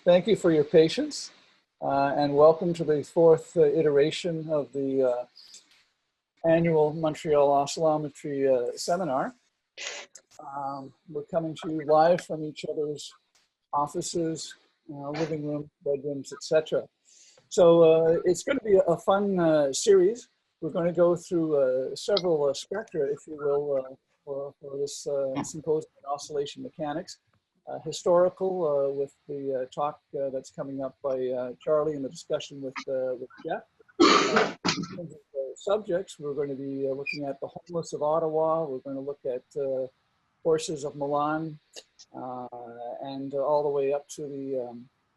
Thank you for your patience and welcome to the fourth iteration of the annual Montreal Oscillometry seminar. We're coming to you live from each other's offices, living room, bedrooms, etc. So it's going to be a fun series. We're going to go through several spectra, if you will, for this symposium on oscillation mechanics. Historical with the talk that's coming up by Charlie and the discussion with Jeff. In terms of subjects, we're going to be looking at the homeless of Ottawa. We're going to look at horses of Milan and all the way up to the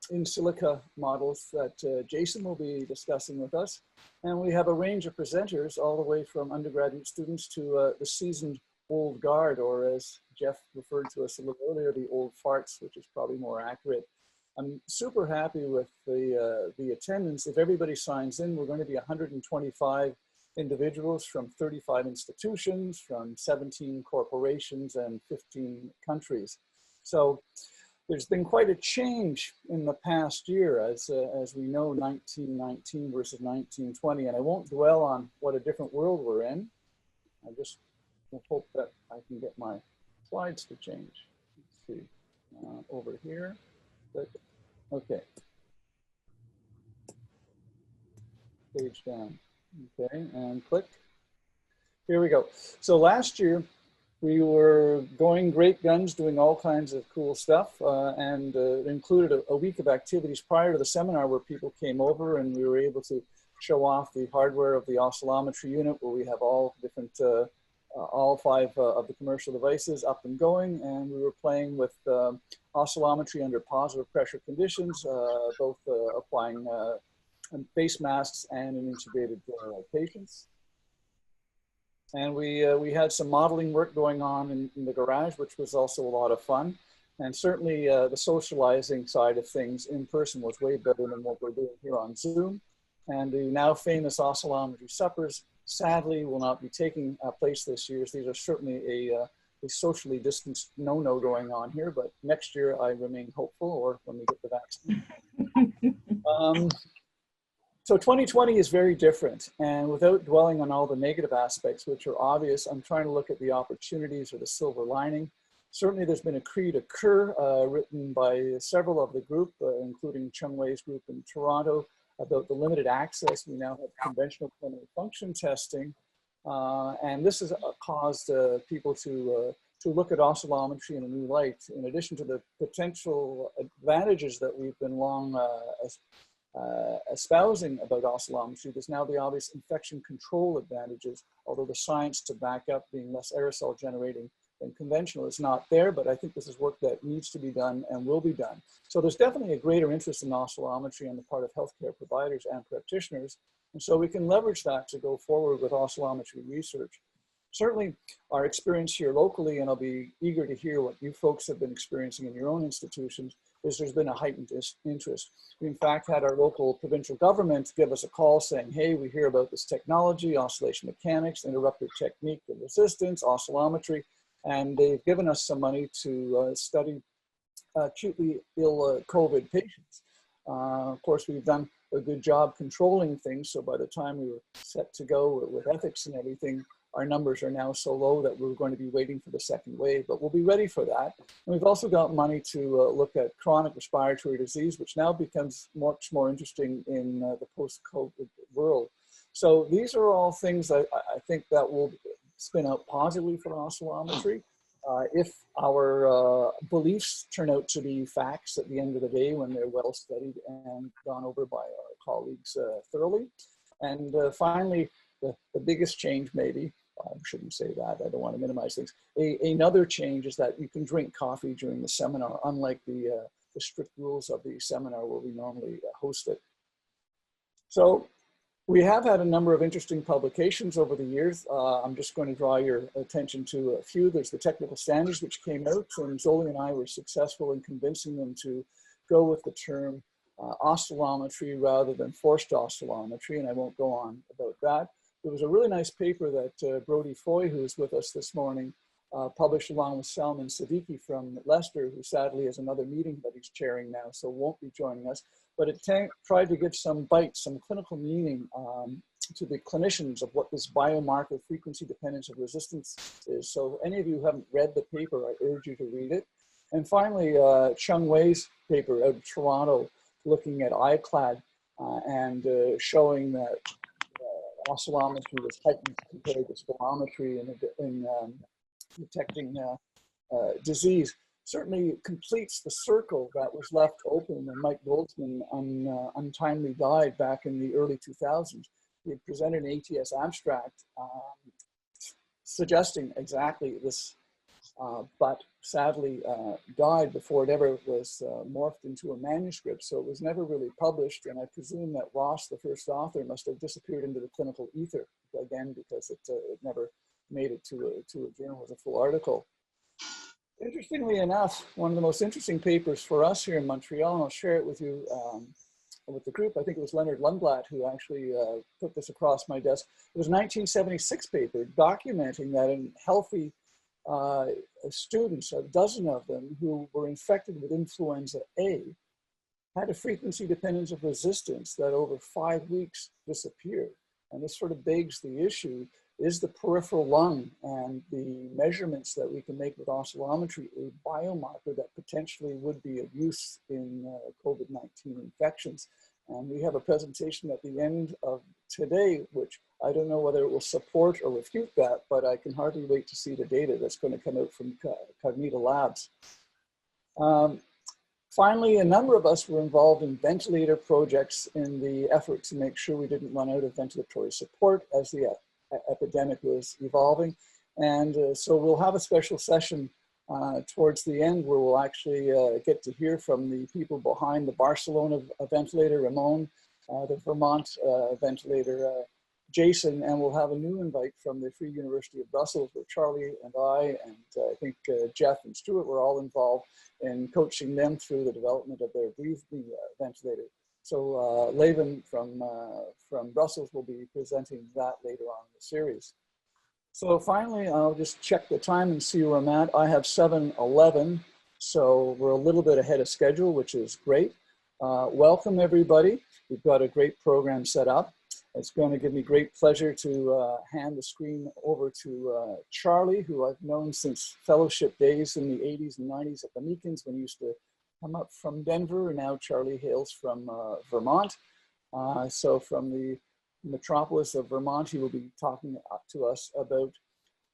in silica models that Jason will be discussing with us. And we have a range of presenters all the way from undergraduate students to the seasoned old guard, or as Jeff referred to us a little earlier, the old farts, which is probably more accurate. I'm super happy with the attendance. If everybody signs in, we're going to be 125 individuals from 35 institutions, from 17 corporations and 15 countries. So there's been quite a change in the past year, as we know, 1919 versus 1920, and I won't dwell on what a different world we're in. I just hope that I can get my slides to change. Let's see, over here. Click. Okay. Page down. Okay, and click. Here we go. So last year, we were going great guns, doing all kinds of cool stuff, and it included a week of activities prior to the seminar where people came over and we were able to show off the hardware of the oscillometry unit, where we have all different, all five of the commercial devices up and going, and we were playing with oscillometry under positive pressure conditions, both applying face masks and in intubated patients. And we had some modeling work going on in the garage, which was also a lot of fun. And certainly the socializing side of things in person was way better than what we're doing here on Zoom. And the now famous oscillometry suppers, sadly, will not be taking place this year. These are certainly a socially distanced no-no going on here, but next year I remain hopeful, or when we get the vaccine. So 2020 is very different, and without dwelling on all the negative aspects, which are obvious, I'm trying to look at the opportunities or the silver lining. Certainly there's been a cri de coeur written by several of the group, including Chung Wei's group in Toronto, about the limited access. We now have conventional pulmonary function testing, and this has caused people to look at oscillometry in a new light. In addition to the potential advantages that we've been long espousing about oscillometry, there's now the obvious infection control advantages, although the science to back up being less aerosol generating than conventional is not there, but I think this is work that needs to be done and will be done. So there's definitely a greater interest in oscillometry on the part of healthcare providers and practitioners, and so we can leverage that to go forward with oscillometry research. Certainly our experience here locally, and I'll be eager to hear what you folks have been experiencing in your own institutions, is there's been a heightened interest. We in fact had our local provincial government give us a call saying, hey, we hear about this technology, oscillation mechanics, interrupter technique and resistance, oscillometry, and they've given us some money to study acutely ill COVID patients. Of course, we've done a good job controlling things, so by the time we were set to go with ethics and everything, our numbers are now so low that we're going to be waiting for the second wave, but we'll be ready for that. And we've also got money to look at chronic respiratory disease, which now becomes much more interesting in the post-COVID world. So these are all things that I think that will spin out positively for oscillometry. If our beliefs turn out to be facts at the end of the day when they're well studied and gone over by our colleagues thoroughly. And finally, the biggest change maybe, I shouldn't say that, I don't want to minimize things. Another change is that you can drink coffee during the seminar, unlike the strict rules of the seminar where we normally host it. So we have had a number of interesting publications over the years. I'm just going to draw your attention to a few. There's the technical standards which came out, and Zoli and I were successful in convincing them to go with the term oscillometry rather than forced oscillometry, and I won't go on about that. There was a really nice paper that Brodie Foy, who is with us this morning, published along with Salman Siddiqui from Leicester, who sadly has another meeting that he's chairing now, so won't be joining us. But it tried to give some bites, some clinical meaning to the clinicians of what this biomarker frequency dependence of resistance is. So any of you who haven't read the paper, I urge you to read it. And finally, Chung Wei's paper out of Toronto, looking at iClad and showing that oscillometry was heightened compared to spirometry in detecting disease. Certainly completes the circle that was left open when Mike Goldsman untimely died back in the early 2000s. He had presented an ATS abstract suggesting exactly this, but sadly died before it ever was morphed into a manuscript. So it was never really published. And I presume that Ross, the first author, must have disappeared into the clinical ether, again, because it never made it to a journal as a full article. Interestingly enough, one of the most interesting papers for us here in Montreal, and I'll share it with you, with the group, I think it was Leonard Lundblad who actually put this across my desk. It was a 1976 paper documenting that in healthy students, a dozen of them who were infected with influenza A had a frequency dependence of resistance that over 5 weeks disappeared. And this sort of begs the issue, is the peripheral lung and the measurements that we can make with oscillometry a biomarker that potentially would be of use in COVID-19 infections? And we have a presentation at the end of today, which I don't know whether it will support or refute that, but I can hardly wait to see the data that's going to come out from Cognita Labs. Finally, a number of us were involved in ventilator projects in the effort to make sure we didn't run out of ventilatory support as the epidemic was evolving. And so we'll have a special session towards the end where we'll actually get to hear from the people behind the Barcelona ventilator, Ramon, the Vermont ventilator, Jason, and we'll have a new invite from the Free University of Brussels where Charlie and I I think Jeff and Stuart were all involved in coaching them through the development of their breathing ventilator. So Levin from Brussels will be presenting that later on in the series. So finally, I'll just check the time and see where I'm at. I have 7:11, so we're a little bit ahead of schedule, which is great. Welcome everybody. We've got a great program set up. It's going to give me great pleasure to hand the screen over to Charlie, who I've known since fellowship days in the 80s and 90s at the Meekins when he used to come up from Denver, and now Charlie hails from Vermont. So from the metropolis of Vermont, he will be talking to us about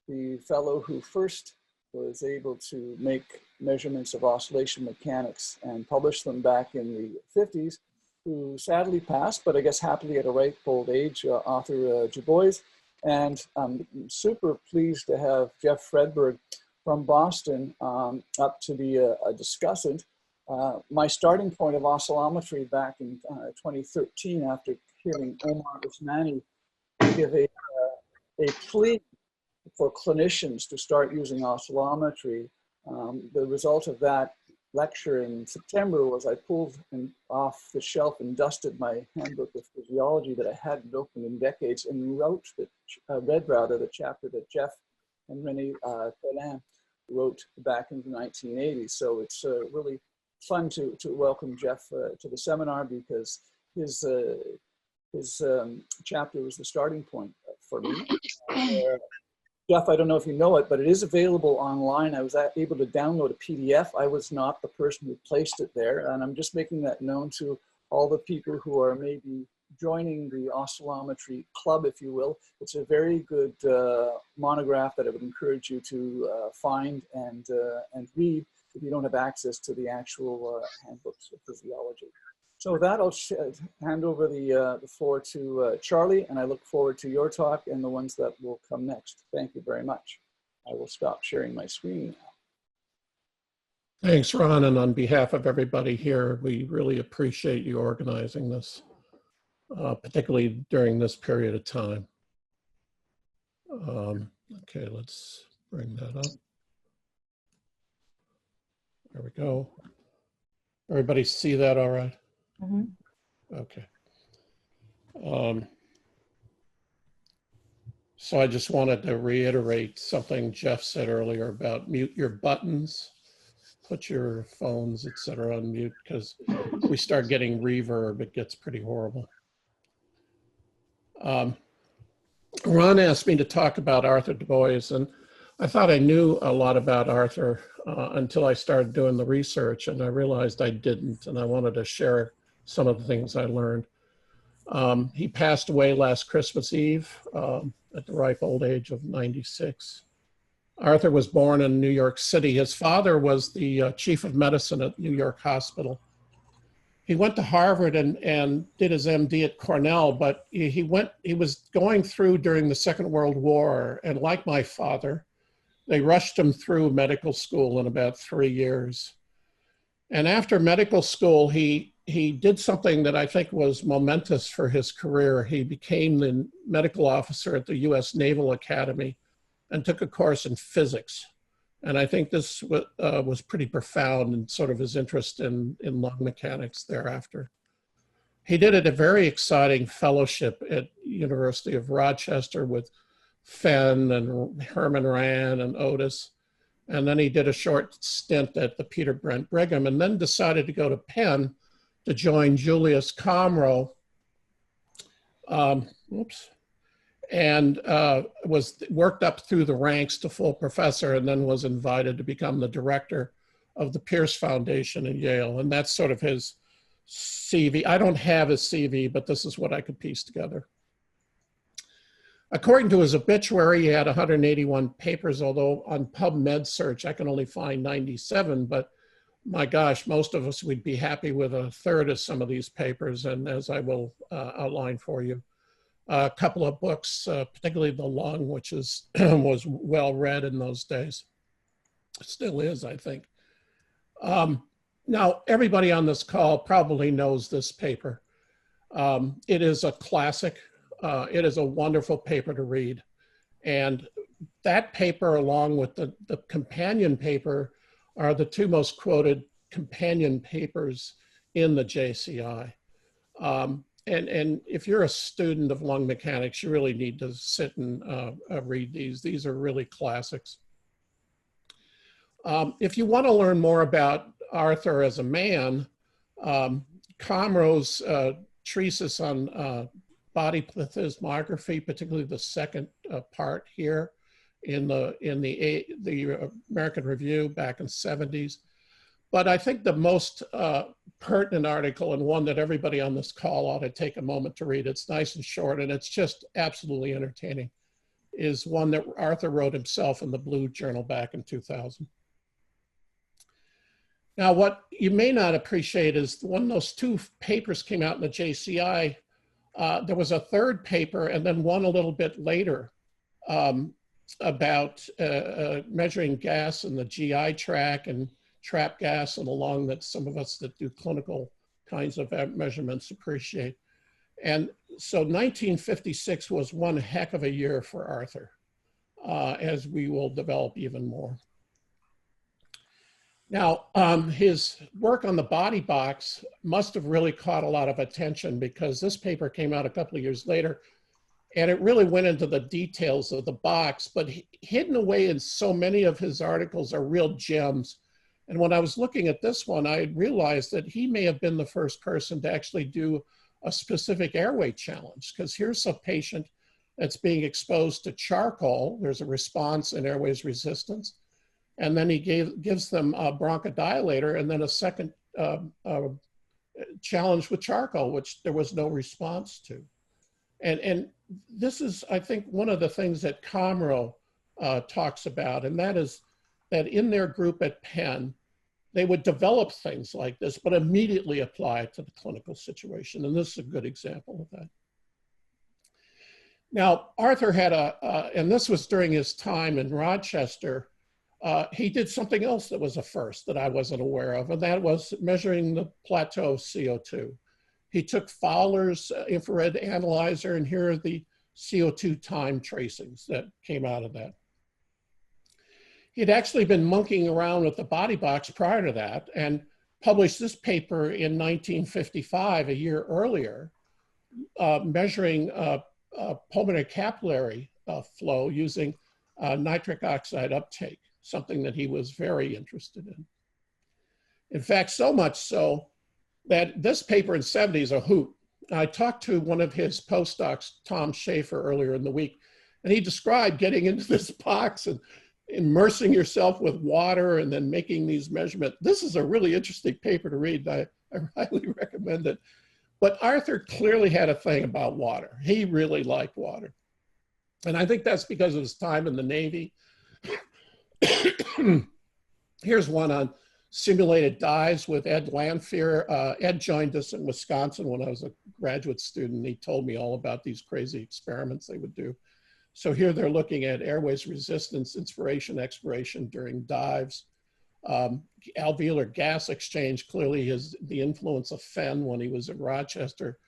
the fellow who first was able to make measurements of oscillation mechanics and publish them back in the 50s, who sadly passed, but I guess happily at a ripe old age, Arthur Dubois. And I'm super pleased to have Jeff Fredberg from Boston up to be a discussant. My starting point of oscillometry back in 2013, after hearing Omar Usmani give a plea for clinicians to start using oscillometry, the result of that lecture in September was I pulled off the shelf and dusted my handbook of physiology that I hadn't opened in decades and read the chapter that Jeff and René Collin wrote back in the 1980s. So it's really fun to welcome Jeff to the seminar because his chapter was the starting point for me. Jeff, I don't know if you know it, but it is available online. I was able to download a PDF. I was not the person who placed it there, and I'm just making that known to all the people who are maybe joining the oscillometry club, if you will. It's a very good monograph that I would encourage you to find and read if you don't have access to the actual handbooks of physiology. So with that, I'll hand over the floor to Charlie, and I look forward to your talk and the ones that will come next. Thank you very much. I will stop sharing my screen now. Thanks, Ron, and on behalf of everybody here, we really appreciate you organizing this, particularly during this period of time. Okay, let's bring that up. There we go. Everybody see that all right? Mm-hmm. Okay. So I just wanted to reiterate something Jeff said earlier about mute your buttons, put your phones, etc. on mute, because if we start getting reverb, it gets pretty horrible. Ron asked me to talk about Arthur Du Bois, and I thought I knew a lot about Arthur until I started doing the research, and I realized I didn't, and I wanted to share some of the things I learned. He passed away last Christmas Eve at the ripe old age of 96. Arthur was born in New York City. His father was the chief of medicine at New York Hospital. He went to Harvard and did his MD at Cornell, but he was going through during the Second World War, and like my father, they rushed him through medical school in about 3 years. And after medical school, he did something that I think was momentous for his career. He became the medical officer at the US Naval Academy and took a course in physics. And I think this was pretty profound in sort of his interest in lung mechanics thereafter. He did a very exciting fellowship at University of Rochester with Fenn and Herman Rand and Otis. And then he did a short stint at the Peter Brent Brigham, and then decided to go to Penn to join Julius Comro, and was worked up through the ranks to full professor, and then was invited to become the director of the Pierce Foundation at Yale. And that's sort of his CV. I don't have his CV, but this is what I could piece together. According to his obituary, he had 181 papers, although on PubMed search, I can only find 97, but my gosh, most of us would be happy with a third of some of these papers, and as I will outline for you. A couple of books, particularly The Lung, which was well read in those days. It still is, I think. Now, everybody on this call probably knows this paper. It is a classic. It is a wonderful paper to read. And that paper, along with the companion paper, are the two most quoted companion papers in the JCI. And if you're a student of lung mechanics, you really need to sit and read these. These are really classics. If you want to learn more about Arthur as a man, Comro's treatise on body plethysmography, particularly the second part here in the American Review back in the 70s. But I think the most pertinent article, and one that everybody on this call ought to take a moment to read, it's nice and short, and it's just absolutely entertaining, is one that Arthur wrote himself in the Blue Journal back in 2000. Now, what you may not appreciate is when those two papers came out in the JCI, there was a third paper and then one a little bit later about measuring gas in the GI tract and trap gas and the lung that some of us that do clinical kinds of measurements appreciate. And so 1956 was one heck of a year for Arthur, as we will develop even more. Now, his work on the body box must have really caught a lot of attention, because this paper came out a couple of years later, and it really went into the details of the box, but hidden away in so many of his articles are real gems. And when I was looking at this one, I realized that he may have been the first person to actually do a specific airway challenge, because here's a patient that's being exposed to charcoal. There's a response in airways resistance. And then he gives them a bronchodilator and then a second challenge with charcoal, which there was no response to. And this is, I think, one of the things that Comro talks about, and that is that in their group at Penn, they would develop things like this, but immediately apply it to the clinical situation. And this is a good example of that. Now, Arthur had and this was during his time in Rochester, he did something else that was a first that I wasn't aware of, and that was measuring the plateau of CO2. He took Fowler's infrared analyzer, and here are the CO2 time tracings that came out of that. He'd actually been monkeying around with the body box prior to that and published this paper in 1955, a year earlier, measuring pulmonary capillary flow using nitric oxide uptake, something that he was very interested in. In fact, so much so that this paper in 70 is a hoot. I talked to one of his postdocs, Tom Schaefer, earlier in the week, and he described getting into this box and immersing yourself with water and then making these measurements. This is a really interesting paper to read. I highly recommend it. But Arthur clearly had a thing about water. He really liked water. And I think that's because of his time in the Navy. Here's one on simulated dives with Ed Lanfear. Ed joined us in Wisconsin when I was a graduate student. He told me all about these crazy experiments they would do. So here they're looking at airways resistance, inspiration, expiration during dives. Alveolar gas exchange clearly is the influence of Fenn when he was in Rochester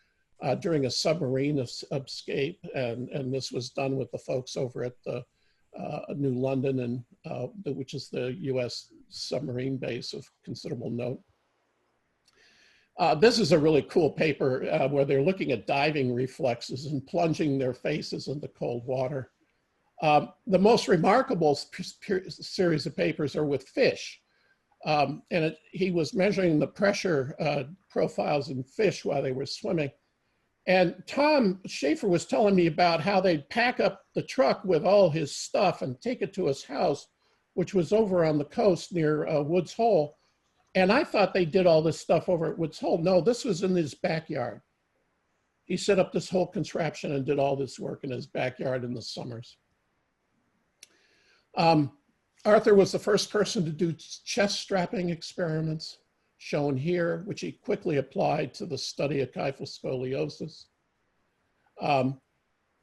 during a submarine escape. And this was done with the folks over at the New London, and which is the US submarine base of considerable note. This is a really cool paper where they're looking at diving reflexes and plunging their faces into cold water. The most remarkable series of papers are with fish. He was measuring the pressure profiles in fish while they were swimming. And Tom Schaefer was telling me about how they'd pack up the truck with all his stuff and take it to his house, which was over on the coast near Woods Hole. And I thought they did all this stuff over at Woods Hole. No, this was in his backyard. He set up this whole contraption and did all this work in his backyard in the summers. Arthur was the first person to do chest strapping experiments, shown here, which he quickly applied to the study of kyphoscoliosis.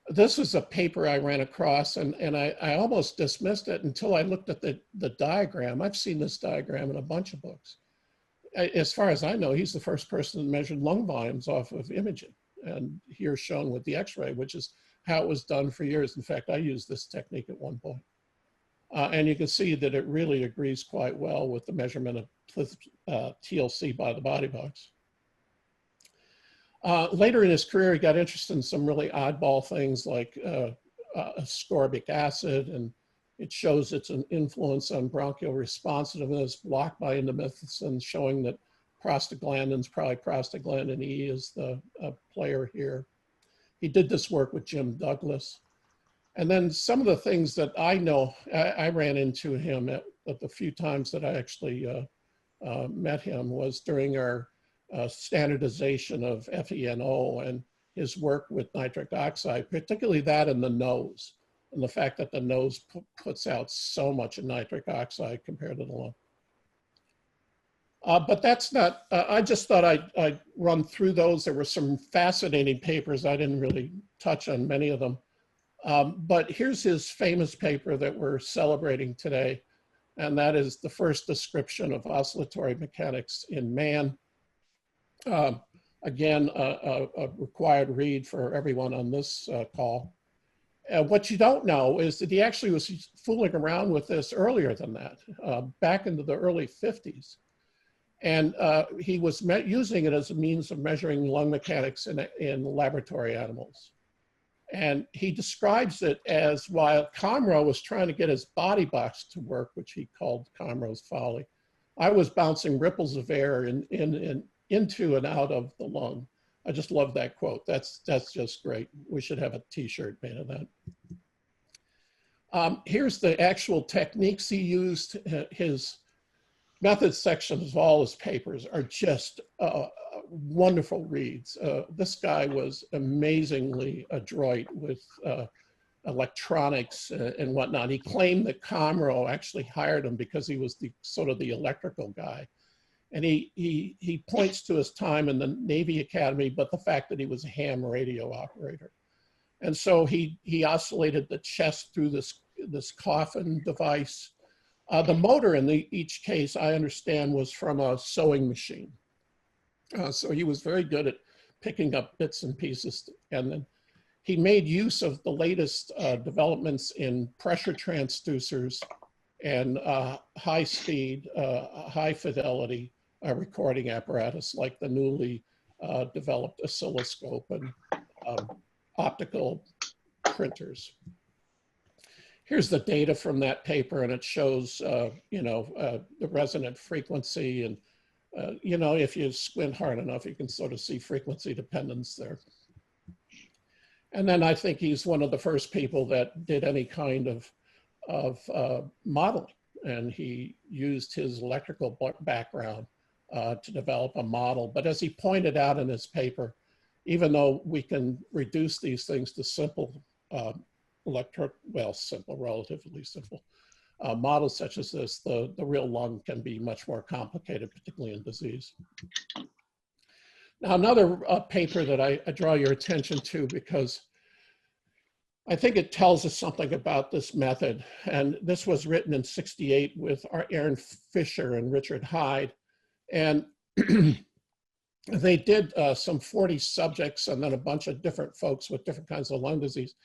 This was a paper I ran across, and I almost dismissed it until I looked at the diagram. I've seen this diagram in a bunch of books. As far as I know, he's the first person that measured lung volumes off of imaging, and here shown with the X-ray, which is how it was done for years. In fact, I used this technique at one point. And you can see that it really agrees quite well with the measurement of TLC by the body box. Later in his career, he got interested in some really oddball things like ascorbic acid, and it shows its an influence on bronchial responsiveness, blocked by indomethacin, showing that prostaglandins, probably prostaglandin E is the player here. He did this work with Jim Douglas. And then some of the things that I know, I ran into him at the few times that I actually met him was during our standardization of FeNO and his work with nitric oxide, particularly that in the nose, and the fact that the nose puts out so much nitric oxide compared to the lung. But that's not, I just thought I'd run through those. There were some fascinating papers. I didn't really touch on many of them. But here's his famous paper that we're celebrating today, and that is the first description of oscillatory mechanics in man. Again, a required read for everyone on this call. What you don't know is that he actually was fooling around with this earlier than that, back into the early 50s. And he was using it as a means of measuring lung mechanics in laboratory animals. And he describes it as while Comro was trying to get his body box to work, which he called Comro's folly, I was bouncing ripples of air into and out of the lung. I just love that quote. That's just great. We should have a t-shirt made of that. Here's the actual techniques he used. His method sections of all his papers are just wonderful reads. This guy was amazingly adroit with electronics and whatnot. He claimed that Comro actually hired him because he was sort of the electrical guy. And he points to his time in the Navy Academy, but the fact that he was a ham radio operator. And so he oscillated the chest through this coffin device. The motor in each case, I understand, was from a sewing machine. So he was very good at picking up bits and pieces. And then he made use of the latest developments in pressure transducers and high speed, high fidelity recording apparatus like the newly developed oscilloscope and optical printers. here's the data from that paper, and it shows, the resonant frequency. And, if you squint hard enough, you can sort of see frequency dependence there. And then I think he's one of the first people that did any kind of modeling. And he used his electrical background to develop a model. But as he pointed out in his paper, even though we can reduce these things to simple, relatively simple models such as this, the real lung can be much more complicated, particularly in disease. Now, another paper that I draw your attention to, because I think it tells us something about this method. And this was written in '68 with Aaron Fisher and Richard Hyde. And they did some 40 subjects and then a bunch of different folks with different kinds of lung disease.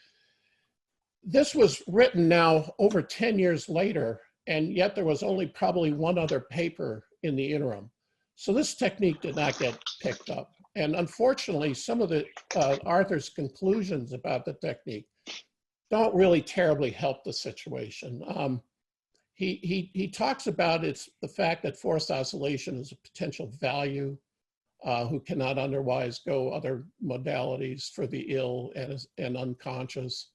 This was written now over 10 years later, and yet there was only probably one other paper in the interim. So this technique did not get picked up. And unfortunately, some of the Arthur's conclusions about the technique don't really terribly help the situation. He talks about the fact that forced oscillation is a potential value, who cannot otherwise go other modalities for the ill and unconscious.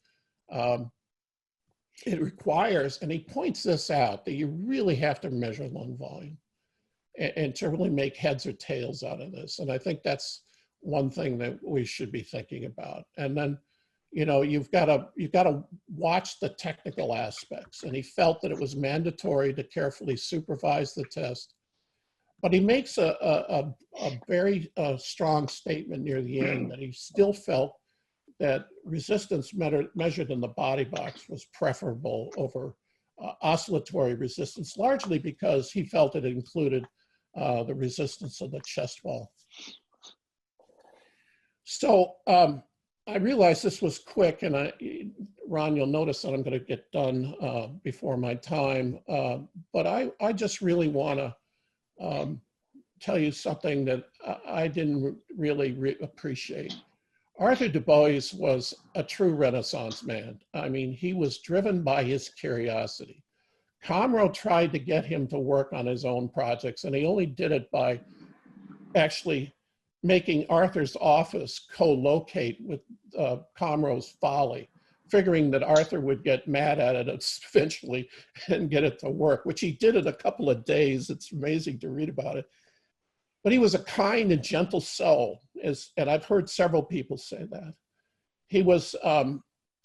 It requires, and he points this out, that you really have to measure lung volume and to really make heads or tails out of this. And I think that's one thing that we should be thinking about. And then, you've got to watch the technical aspects. And he felt that it was mandatory to carefully supervise the test. But he makes a very strong statement near the end that he still felt that resistance measured in the body box was preferable over oscillatory resistance, largely because he felt it included the resistance of the chest wall. So I realized this was quick, and Ron, you'll notice that I'm going to get done before my time, but I just really want to tell you something that I didn't really appreciate. Arthur Du Bois was a true Renaissance man. I mean, he was driven by his curiosity. Comro tried to get him to work on his own projects, and he only did it by actually making Arthur's office co-locate with Comro's folly, figuring that Arthur would get mad at it eventually and get it to work, which he did in a couple of days. It's amazing to read about it. But he was a kind and gentle soul, and I've heard several people say that. He was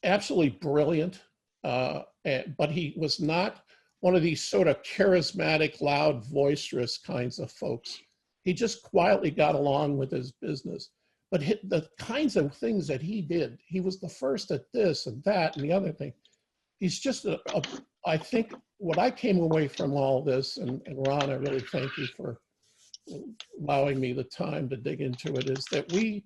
absolutely brilliant, but he was not one of these sort of charismatic, loud, boisterous kinds of folks. He just quietly got along with his business. But the kinds of things that he did, he was the first at this and that and the other thing. He's just, I think what I came away from all this, and Ron, I really thank you for allowing me the time to dig into it, is that we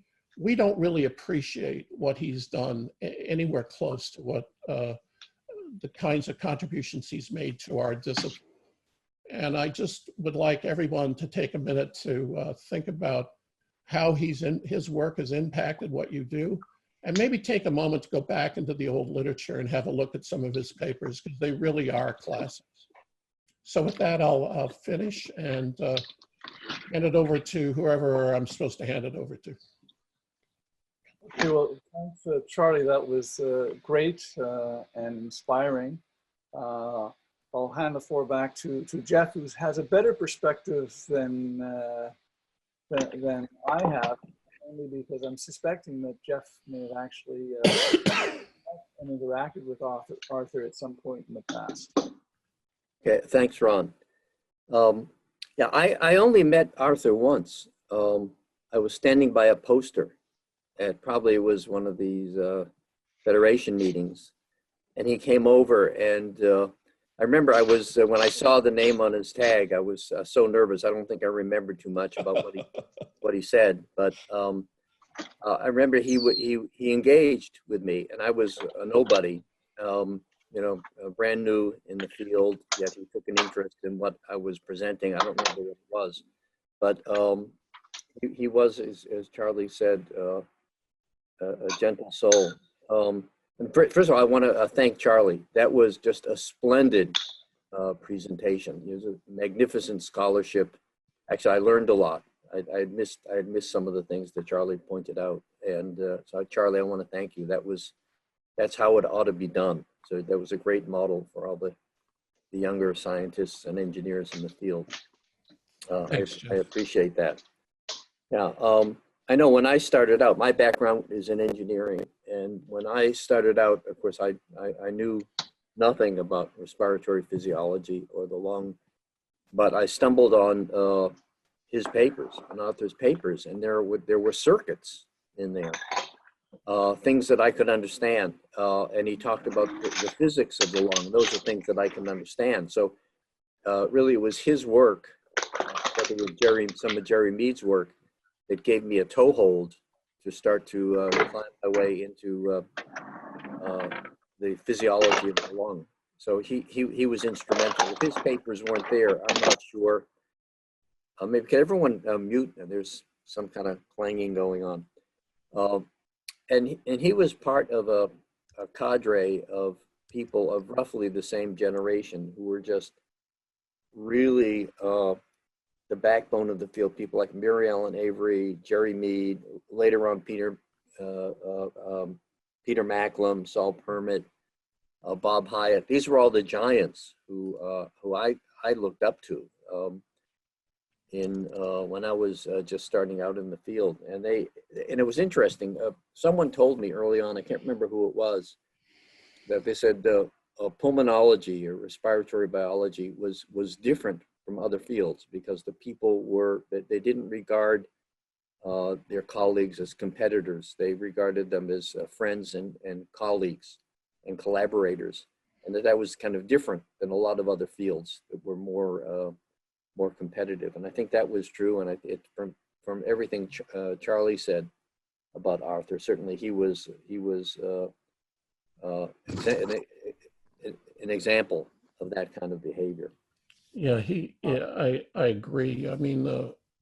don't really appreciate what he's done anywhere close to what the kinds of contributions he's made to our discipline. And I just would like everyone to take a minute to think about how his work has impacted what you do, and maybe take a moment to go back into the old literature and have a look at some of his papers, because they really are classics. So with that, I'll finish and hand it over to whoever I'm supposed to hand it over to. Okay, well, thanks, Charlie. That was great and inspiring. I'll hand the floor back to Jeff, who has a better perspective than I have, only because I'm suspecting that Jeff may have actually and interacted with Arthur at some point in the past. Okay, thanks, Ron. Yeah, I only met Arthur once. I was standing by a poster at probably was one of these Federation meetings, and he came over, and I remember I was, when I saw the name on his tag, I was so nervous. I don't think I remember too much about what he said, but I remember he engaged with me, and I was a nobody, brand new in the field, yet he took an interest in what I was presenting. I don't remember what it was, but he was, as Charlie said, a gentle soul. And first of all, I want to thank Charlie. That was just a splendid presentation. It was a magnificent scholarship. Actually, I learned a lot. I had missed some of the things that Charlie pointed out. And so Charlie, I want to thank you. That's how it ought to be done. So that was a great model for all the younger scientists and engineers in the field. Thanks, I appreciate that. Yeah, I know when I started out, my background is in engineering. And when I started out, of course, I knew nothing about respiratory physiology or the lung, but I stumbled on his papers, an author's papers, and there were circuits in there, things that I could understand. And he talked about the physics of the lung. Those are things that I can understand. So really it was his work, whether it was some of Jerry Mead's work, that gave me a toehold to start to climb my way into the physiology of the lung. So he was instrumental. If his papers weren't there, I'm not sure. Maybe can everyone mute? There's some kind of clanging going on. And he was part of a cadre of people of roughly the same generation who were just really the backbone of the field. People like Mary Ellen Avery, Jerry Mead, later on Peter Macklem, Saul Permit, Bob Hyatt. These were all the giants who I looked up to when I was just starting out in the field. And it was interesting. Someone told me early on, I can't remember who it was, that they said pulmonology or respiratory biology was different from other fields because the people they didn't regard their colleagues as competitors. They regarded them as friends and colleagues and collaborators, and that was kind of different than a lot of other fields that were more competitive. And I think that was true. And from everything Charlie said about Arthur, certainly he was an example of that kind of behavior. Yeah, I agree. I mean,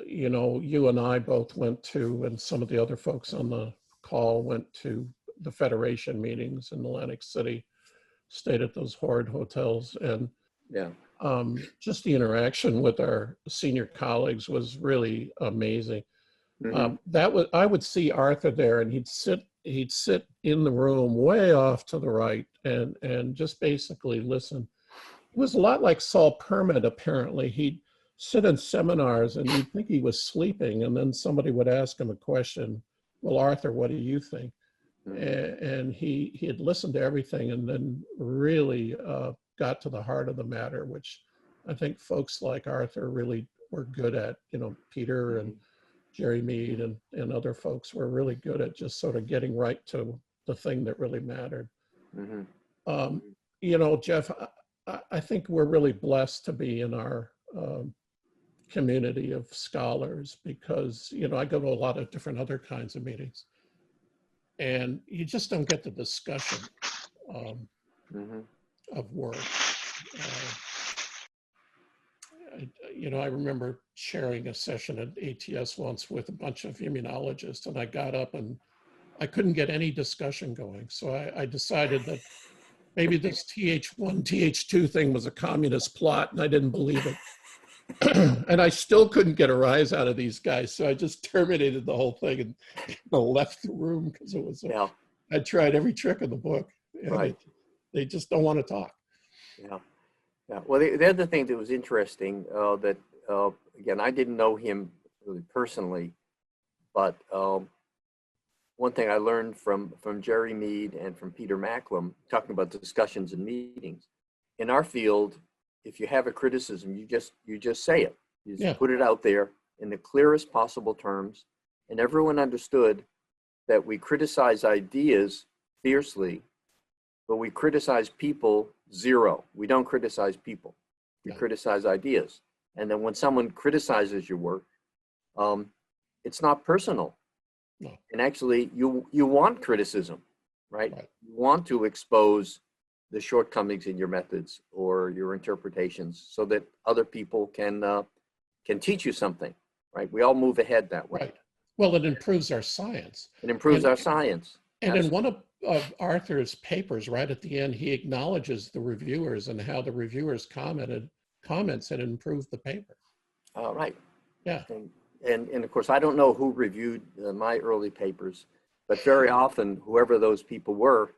you and I both went to, and some of the other folks on the call went to the Federation meetings in Atlantic City, stayed at those horrid hotels, and yeah, just the interaction with our senior colleagues was really amazing. Mm-hmm. I would see Arthur there, and he'd sit in the room way off to the right and just basically listen. It was a lot like Saul Permit, apparently. He'd sit in seminars and you'd think he was sleeping, and then somebody would ask him a question. Well, Arthur, what do you think? Mm-hmm. And he had listened to everything and then really got to the heart of the matter, which I think folks like Arthur really were good at. Peter and Jerry Mead and other folks were really good at just sort of getting right to the thing that really mattered. Mm-hmm. Jeff, I think we're really blessed to be in our community of scholars because, I go to a lot of different other kinds of meetings and you just don't get the discussion of work. I remember chairing a session at ATS once with a bunch of immunologists, and I got up and I couldn't get any discussion going. So I decided that maybe this TH1, TH2 thing was a communist plot, and I didn't believe it. And I still couldn't get a rise out of these guys. So I just terminated the whole thing and left the room because it was, I tried every trick in the book. And right. They just don't want to talk. Yeah. Yeah. Well, the other thing that was interesting that, again, I didn't know him really personally, but one thing I learned from Jerry Mead and from Peter Macklem, talking about discussions and meetings, in our field, if you have a criticism, you just say it. You just put it out there in the clearest possible terms, and everyone understood that we criticize ideas fiercely, but we criticize people zero. We don't criticize people. We criticize ideas. And then when someone criticizes your work, it's not personal. No. And actually, you want criticism, right? You want to expose the shortcomings in your methods or your interpretations so that other people can teach you something, right? We all move ahead that way. Right. Well, it improves our science. It improves our science. And in of Arthur's papers, right at the end, he acknowledges the reviewers and how the reviewers comments had improved the paper. Right. Yeah. And of course, I don't know who reviewed my early papers, but very often, whoever those people were,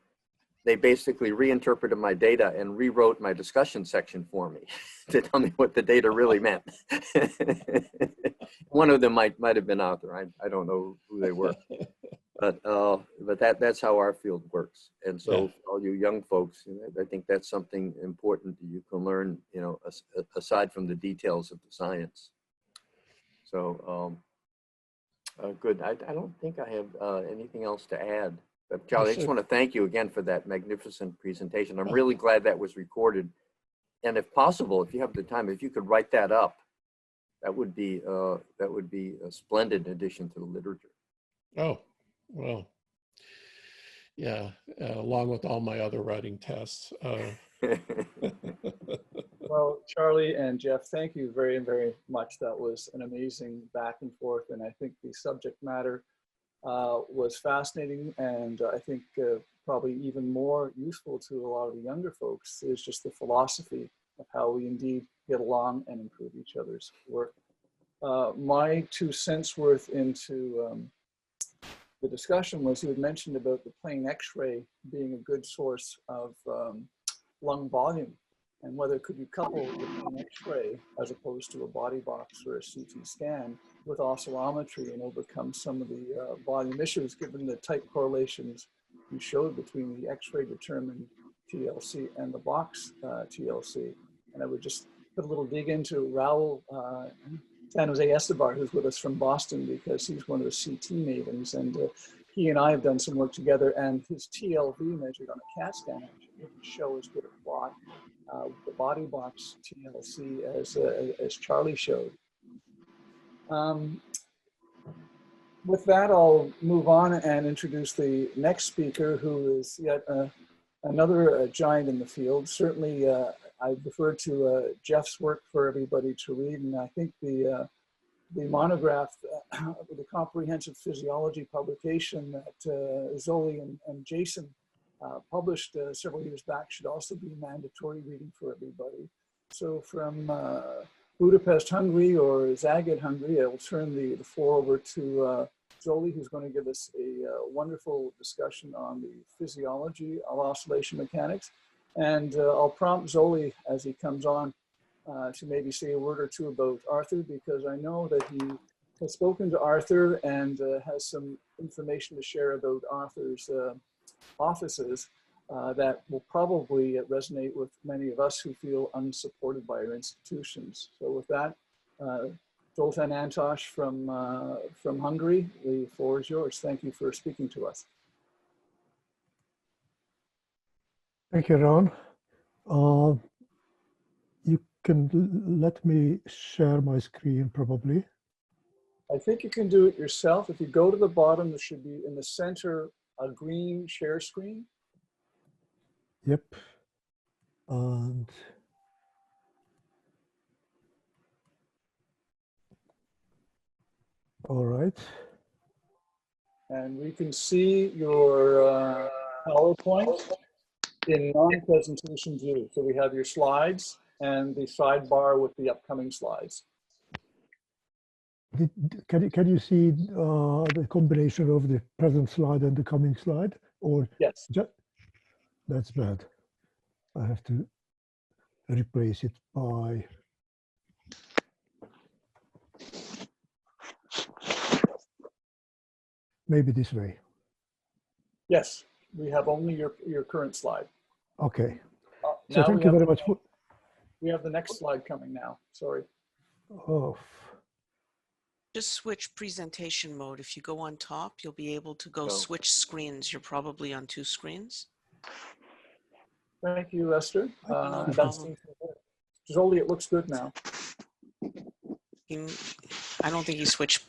they basically reinterpreted my data and rewrote my discussion section for me to tell me what the data really meant. One of them might have been Arthur. I don't know who they were, but that's how our field works. And so, Yeah. for all you young folks, you know, I think that's something important that you can learn, you know, aside from the details of the science. So good. I don't think I have anything else to add. But Charlie, I just want to thank you again for that magnificent presentation. I'm really glad that was recorded. And if possible, if you have the time, if you could write that up, that would be a splendid addition to the literature. Oh, well, yeah, along with all my other writing tests. Well, Charlie and Jeff, thank you very, very much. That was an amazing back and forth. And I think the subject matter was fascinating. And I think probably even more useful to a lot of the younger folks is just the philosophy of how we indeed get along and improve each other's work. My 2 cents worth into the discussion was you had mentioned about the plain X-ray being a good source of lung volume, and whether could you couple the plain X-ray as opposed to a body box or a CT scan with oscillometry and overcome some of the volume issues given the tight correlations you showed between the X-ray determined TLC and the box TLC. And I would just put a little dig into Raul San Jose Escobar, who's with us from Boston, because he's one of the CT mavens, and he and I have done some work together, and his TLV measured on a CAT scan actually didn't show as good a plot with the body box TLC as Charlie showed. With that, I'll move on and introduce the next speaker, who is yet another giant in the field. Certainly, I referred to Jeff's work for everybody to read, and I think the monograph, the comprehensive physiology publication that Zoli and Jason published several years back should also be mandatory reading for everybody. So from Budapest, Hungary, or Zagreb, Hungary, I will turn the floor over to Zoli, who's going to give us a wonderful discussion on the physiology of oscillation mechanics. And I'll prompt Zoli as he comes on to maybe say a word or two about Arthur, because I know that he has spoken to Arthur and has some information to share about Arthur's offices that will probably resonate with many of us who feel unsupported by our institutions. So with that, Zoltán Antas from Hungary, the floor is yours. Thank you for speaking to us. Thank you, Ron. You can let me share my screen, probably. I think you can do it yourself. If you go to the bottom, there should be in the center a green share screen. Yep. And all right. And we can see your PowerPoint in non-presentation view. So we have your slides and the sidebar with the upcoming slides. Can you see the combination of the present slide and the coming slide? Or yes, that's bad. I have to replace it by. Maybe this way. Yes, we have only your current slide. Okay. So thank you very much. We have the next slide coming now. Sorry. Oh. Just switch presentation mode. If you go on top, you'll be able to go switch screens. You're probably on 2 screens. Thank you, Esther. No problem. Zoli, it looks good now. I don't think he switched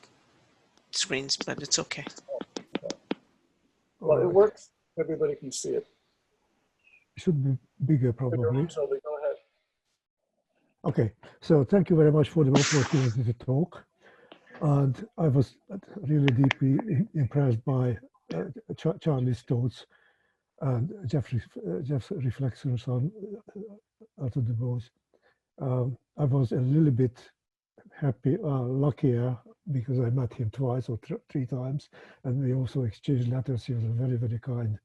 screens, but it's okay. Well, it works. Everybody can see it. Should be bigger, probably. Zoli, go ahead. Okay, so thank you very much for the opportunity to talk. And I was really deeply impressed by Charlie's thoughts and Jeff's reflections on Arthur Du Bois. I was a little bit luckier because I met him twice or three times, and we also exchanged letters. He was a very, very kind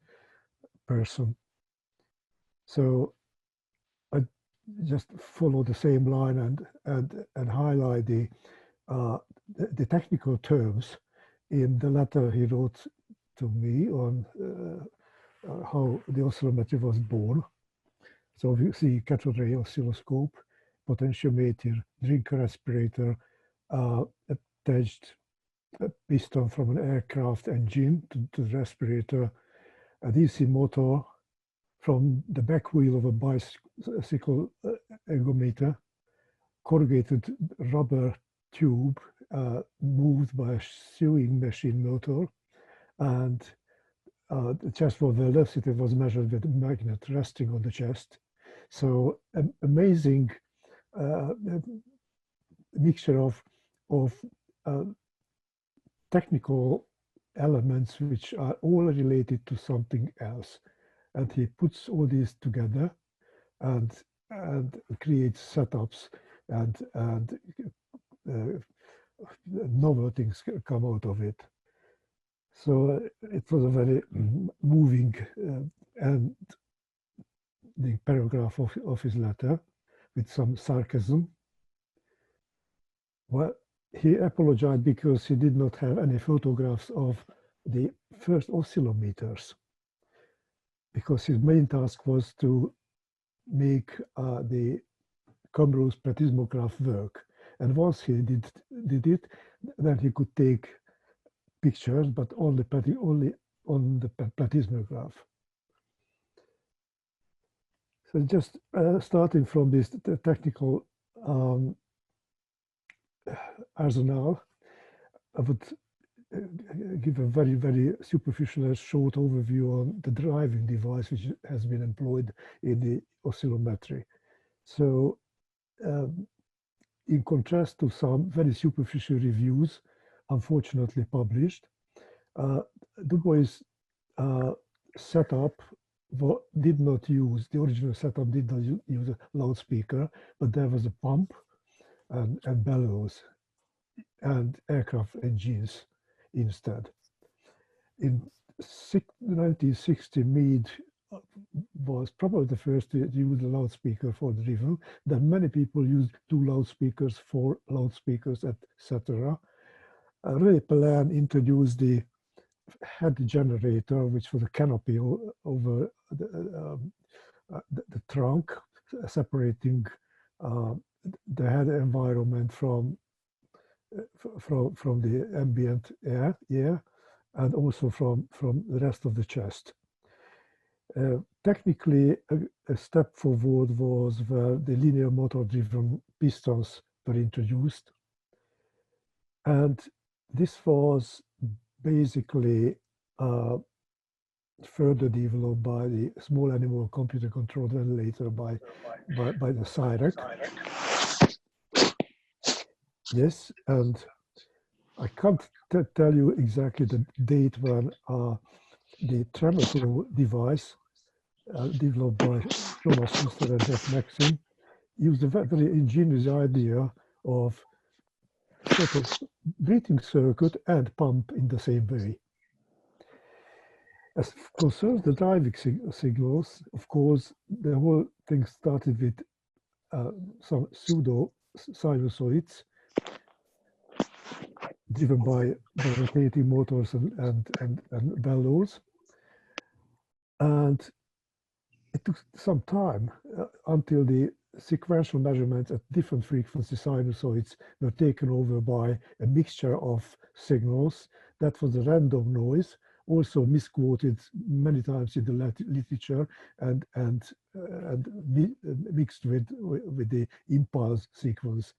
person. So I just follow the same line and highlight the technical terms in the letter he wrote to me on how the oscillometry was born. So we see cathode ray oscilloscope, potentiometer, drinker aspirator, attached a piston from an aircraft engine to the respirator, a DC motor from the back wheel of a bicycle ergometer, corrugated rubber tube moved by a sewing machine motor, and the chest velocity was measured with a magnet resting on the chest. So an amazing mixture of technical elements which are all related to something else. And he puts all these together and creates setups and novel things come out of it. So it was a very moving and the paragraph of his letter with some sarcasm. Well, he apologized because he did not have any photographs of the first oscillometers, because his main task was to make the Cambrose plethysmograph work. And once he did it, then he could take pictures, but only on the plethysmograph. So just starting from this technical arsenal, I would give a very, very superficial and short overview on the driving device which has been employed in the oscillometry. So in contrast to some very superficial reviews, unfortunately published, Du Bois' setup did not use, the original setup did not use a loudspeaker, but there was a pump and bellows and aircraft engines instead. In 1960, Meade was probably the first to use a loudspeaker for the review. Then many people used two loudspeakers, four loudspeakers, etc. Ray Pellan introduced the head generator, which was a canopy over the trunk, separating the head environment from the ambient air, and also from the rest of the chest. Technically, a step forward was where the linear motor-driven pistons were introduced, and this was basically further developed by the small animal computer controlled ventilator by the Cyrec. Yes, and I can't tell you exactly the date when the tremor flow device developed by Jonas Schuster and Jeff Maxim used a very ingenious idea of sort of breathing circuit and pump in the same way. As concerns the driving signals, of course, the whole thing started with some pseudo sinusoids driven by rotating motors and bellows. And it took some time until the sequential measurements at different frequency sinusoids were taken over by a mixture of signals. That was a random noise, also misquoted many times in the literature and mixed with the impulse sequence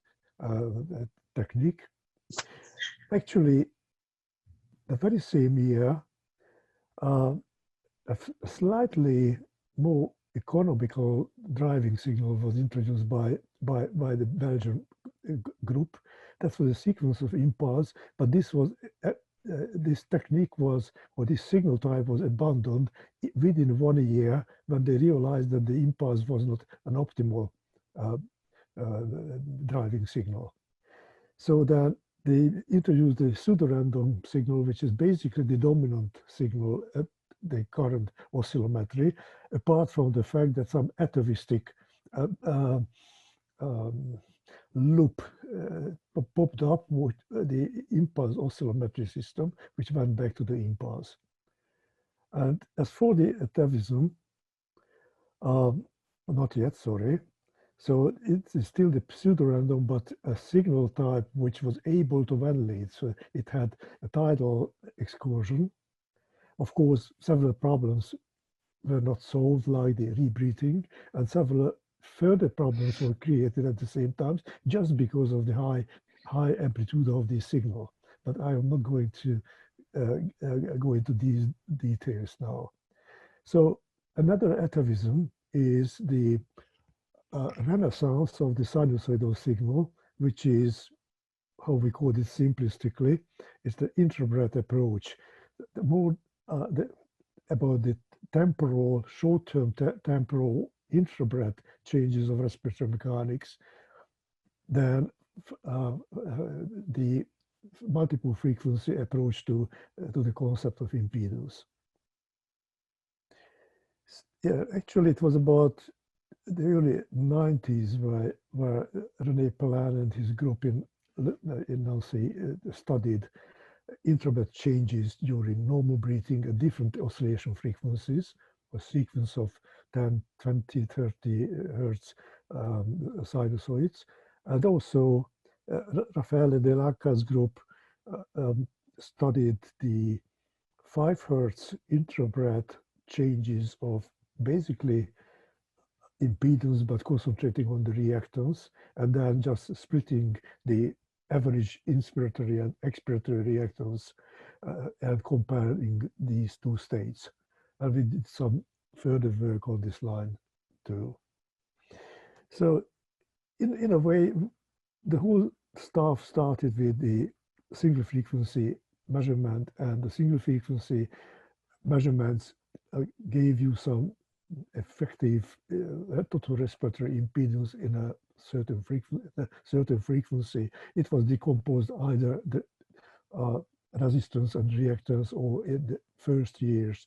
technique. Actually, the very same year, a slightly more economical driving signal was introduced by the Belgian group. That was a sequence of impulse, but this was this technique was, or this signal type was abandoned within 1 year when they realized that the impulse was not an optimal uh, driving signal. So then they introduced the pseudorandom signal, which is basically the dominant signal at the current oscillometry, apart from the fact that some atavistic loop popped up with the impulse oscillometry system, which went back to the impulse. And as for the atavism, not yet, sorry. So it is still the pseudorandom, but a signal type which was able to validate. So it had a tidal excursion. Of course, several problems were not solved, like the rebreathing, and several further problems were created at the same time, just because of the high amplitude of the signal. But I am not going to go into these details now. So another atavism is the renaissance of the sinusoidal signal, which is how we call it simplistically. It's the intrabret approach. The more about the temporal, short-term temporal intrabret changes of respiratory mechanics, then the multiple frequency approach to the concept of impedance. Yeah, actually, it was about the early 90s where René Pellan and his group in Nancy studied intrabret changes during normal breathing at different oscillation frequencies, a sequence of 10, 20, 30 hertz sinusoids. And also Raffaele Dell'Arca's group studied the 5 hertz intrabret changes of basically impedance, but concentrating on the reactance, and then just splitting the average inspiratory and expiratory reactance and comparing these two states. And we did some further work on this line too. So in a way, the whole stuff started with the single frequency measurement, and the single frequency measurements gave you some effective total respiratory impedance in a certain frequency. It was decomposed either the resistance and reactance, or in the first years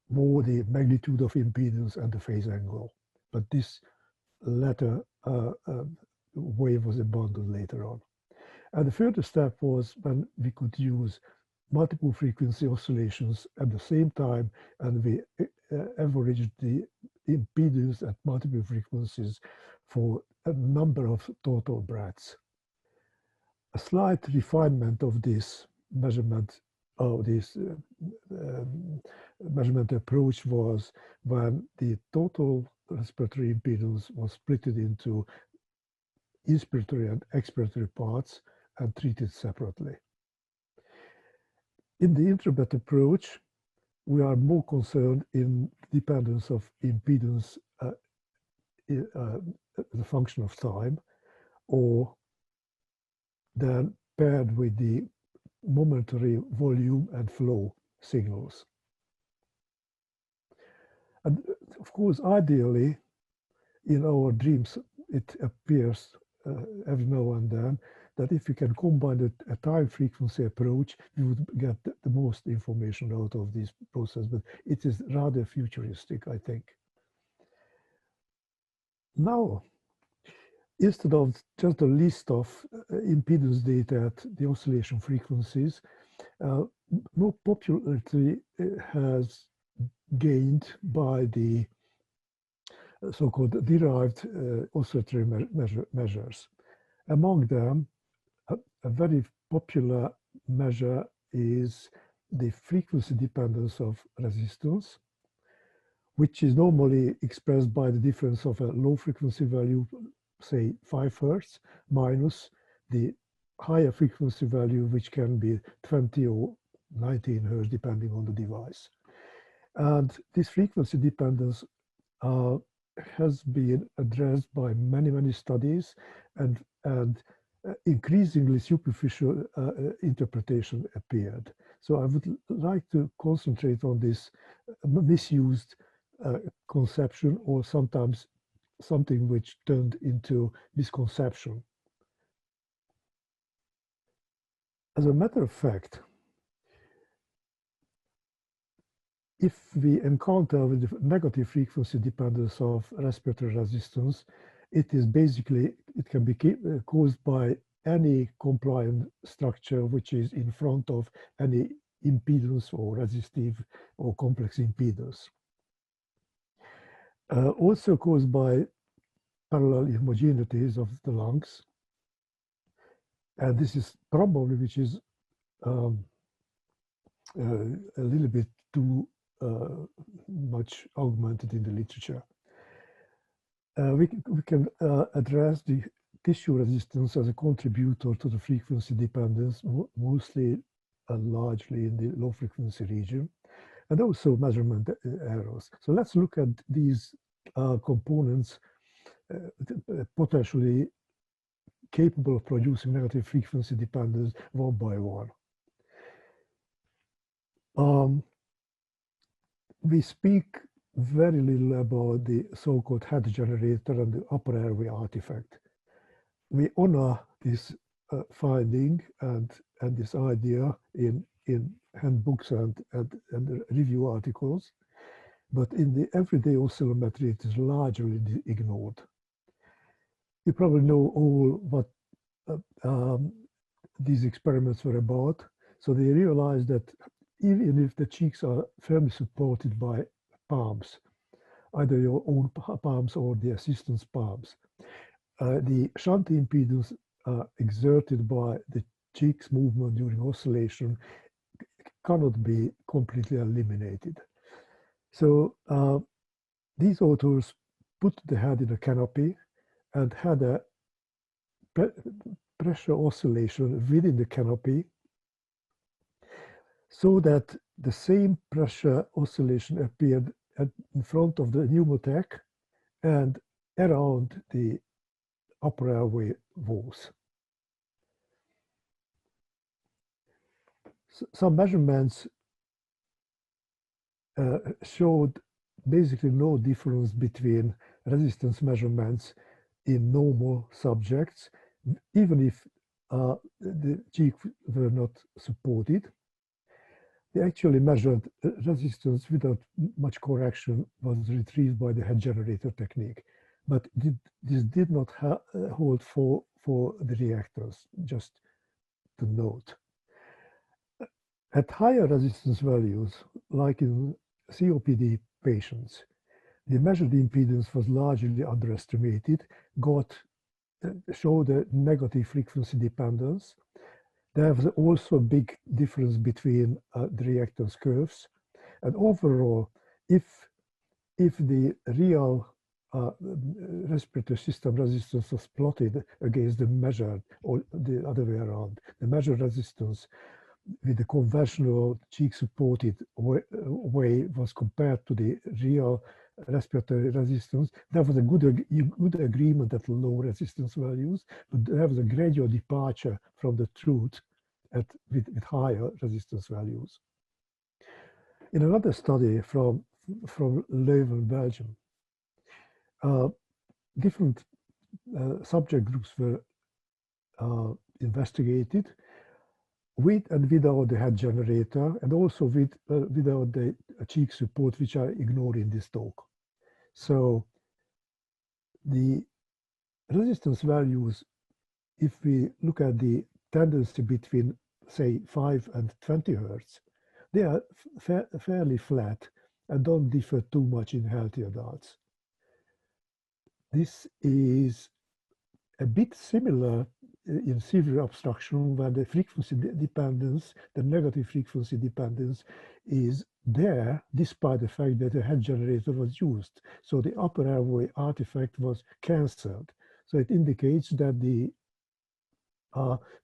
more the magnitude of impedance and the phase angle. But this latter way was abandoned later on. And the further step was when we could use multiple frequency oscillations at the same time, and we averaged the impedance at multiple frequencies for a number of total breaths. A slight refinement of this measurement, measurement approach, was when the total respiratory impedance was split into inspiratory and expiratory parts and treated separately. In the intrabret approach, we are more concerned in dependence of impedance as a function of time, or then paired with the momentary volume and flow signals. And of course, ideally, in our dreams, it appears every now and then that if we can combine a time frequency approach, we would get the most information out of this process, but it is rather futuristic, I think. Now, instead of just a list of impedance data at the oscillation frequencies, more popularity has gained by the so-called derived oscillatory measures. Among them, a very popular measure is the frequency dependence of resistance, which is normally expressed by the difference of a low frequency value, say 5 hertz, minus the higher frequency value, which can be 20 or 19 hertz, depending on the device. And this frequency dependence has been addressed by many studies, and increasingly superficial interpretation appeared. So I would like to concentrate on this misused conception, or sometimes something which turned into misconception. As a matter of fact, if we encounter with the negative frequency dependence of respiratory resistance, it is basically, it can be caused by any compliant structure which is in front of any impedance or resistive or complex impedance. Also caused by parallel homogeneities of the lungs. And this is probably which is a little bit too much augmented in the literature. We can address the tissue resistance as a contributor to the frequency dependence, mostly and largely in the low frequency region, and also measurement errors. So let's look at these components potentially capable of producing negative frequency dependence one by one. We speak very little about the so-called head generator and the upper airway artifact. We honor this finding and this idea in handbooks and review articles, but in the everyday oscillometry, it is largely ignored. You probably know all what these experiments were about. So they realized that even if the cheeks are firmly supported by palms, either your own palms or the assistant's palms, the shunt impedance exerted by the cheeks movement during oscillation cannot be completely eliminated. So these authors put the head in a canopy and had a pressure oscillation within the canopy, so that the same pressure oscillation appeared in front of the pneumotech and around the upper airway walls. Some measurements showed basically no difference between resistance measurements in normal subjects, even if the cheeks were not supported. They actually measured resistance without much correction, was retrieved by the head generator technique. But this did not hold for the reactors, just to note. At higher resistance values, like in COPD patients, the measured impedance was largely underestimated, showed a negative frequency dependence. There was also a big difference between the reactance curves. And overall, if the real respiratory system resistance was plotted against the measured, or the other way around, the measured resistance with the conventional cheek-supported way was compared to the real respiratory resistance, there was a good agreement at low resistance values, but there was a gradual departure from the truth with higher resistance values. In another study from Leuven, Belgium, different subject groups were investigated with and without the head generator, and also without the cheek support, which I ignore in this talk. So the resistance values, if we look at the tendency between, say, 5 and 20 Hertz, they are fairly flat and don't differ too much in healthy adults. This is a bit similar in severe obstruction, where the frequency dependence, the negative frequency dependence, is there despite the fact that a head generator was used. So the upper airway artifact was cancelled. So it indicates that the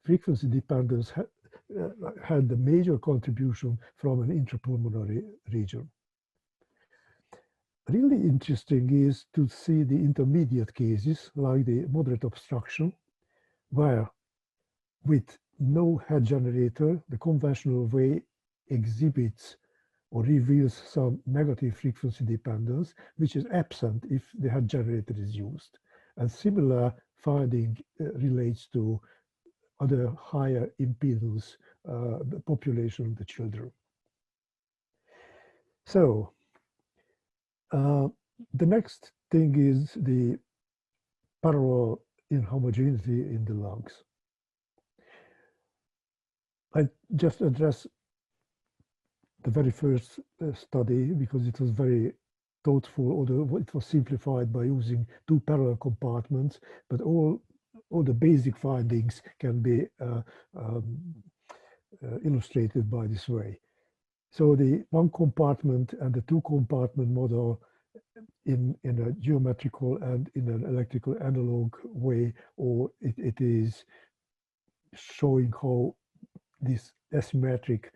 frequency dependence had the major contribution from an intrapulmonary region. Really interesting is to see the intermediate cases, like the moderate obstruction, where with no head generator, the conventional way exhibits or reveals some negative frequency dependence, which is absent if the head generator is used. And similar finding relates to other higher impedance population of the children. So the next thing is the parallel inhomogeneity in the lungs. I just address the very first study because it was very thoughtful, although it was simplified by using 2 parallel compartments, but all the basic findings can be illustrated by this way. So the 1 compartment and the 2 compartment model in a geometrical and in an electrical analog way, or it is showing how this asymmetric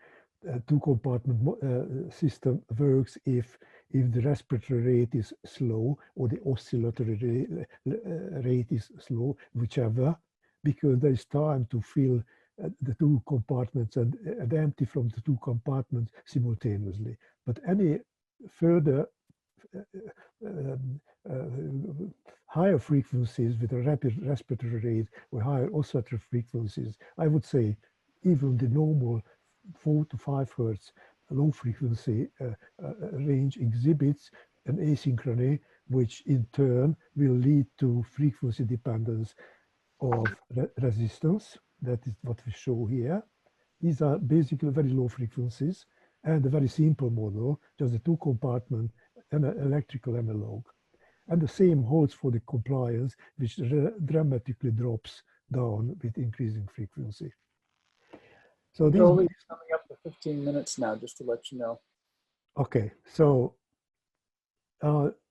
2 compartment system works if the respiratory rate is slow or the oscillatory rate is slow, whichever, because there is time to fill the 2 compartments and empty from the 2 compartments simultaneously. But any further higher frequencies with a rapid respiratory rate or higher oscillatory frequencies, I would say even the normal 4 to 5 hertz low frequency range exhibits an asynchrony, which in turn will lead to frequency dependence of resistance. That is what we show here. These are basically very low frequencies and a very simple model, just a 2 compartment and an electrical analog. And the same holds for the compliance, which dramatically drops down with increasing frequency. So these Jolie, it's coming up to 15 minutes now, just to let you know. Okay, so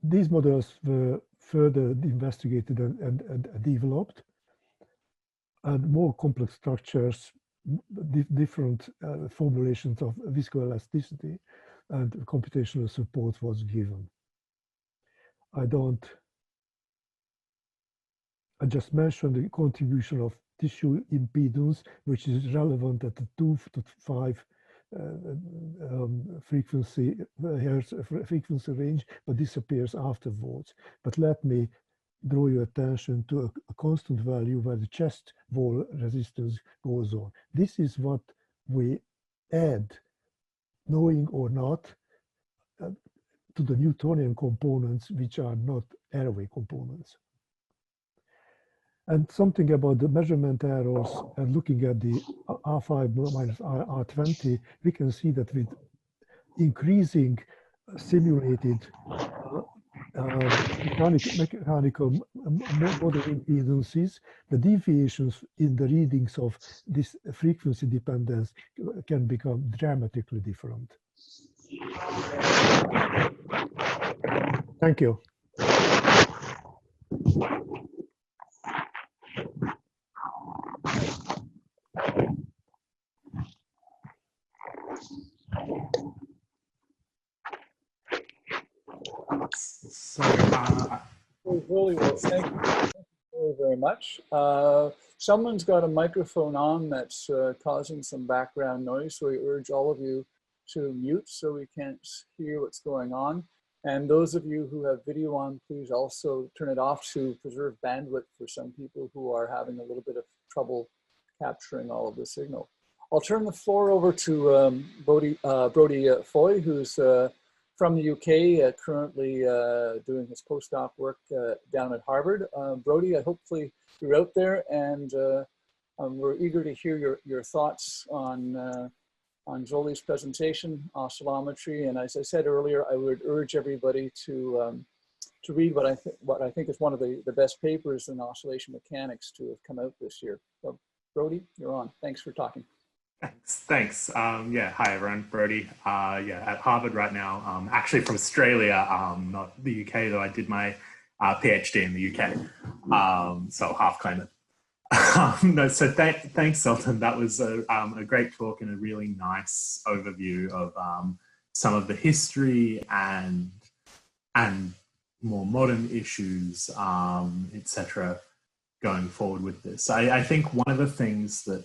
these models were further investigated and developed, and more complex structures, different formulations of viscoelasticity and computational support was given. I just mentioned the contribution of tissue impedance, which is relevant at the 2 to 5 frequency range, but disappears afterwards. But let me draw your attention to a constant value where the chest wall resistance goes on. This is what we add, knowing or not, to the Newtonian components, which are not airway components. And something about the measurement errors and looking at the R5 minus R20, we can see that with increasing simulated mechanical model impedances, the deviations in the readings of this frequency dependence can become dramatically different. Thank you. So, Really well, thank you very much. Someone's got a microphone on that's causing some background noise, so we urge all of you to mute so we can't hear what's going on. And those of you who have video on, please also turn it off to preserve bandwidth for some people who are having a little bit of trouble capturing all of the signal. I'll turn the floor over to Brodie Foy, who's from the UK, currently doing his postdoc work down at Harvard. Brodie, hopefully you're out there, and we're eager to hear your thoughts on Jolie's presentation, oscillometry. And as I said earlier, I would urge everybody to read what I think is one of the best papers in oscillation mechanics to have come out this year. So, Brodie, you're on. Thanks for talking. Thanks. Yeah, hi everyone, Brodie. Yeah, at Harvard right now. Actually from Australia, not the UK though. I did my PhD in the UK, so half claim it. No, so thanks, Sultan. That was a great talk and a really nice overview of some of the history and more modern issues, etc. going forward with this. I think one of the things that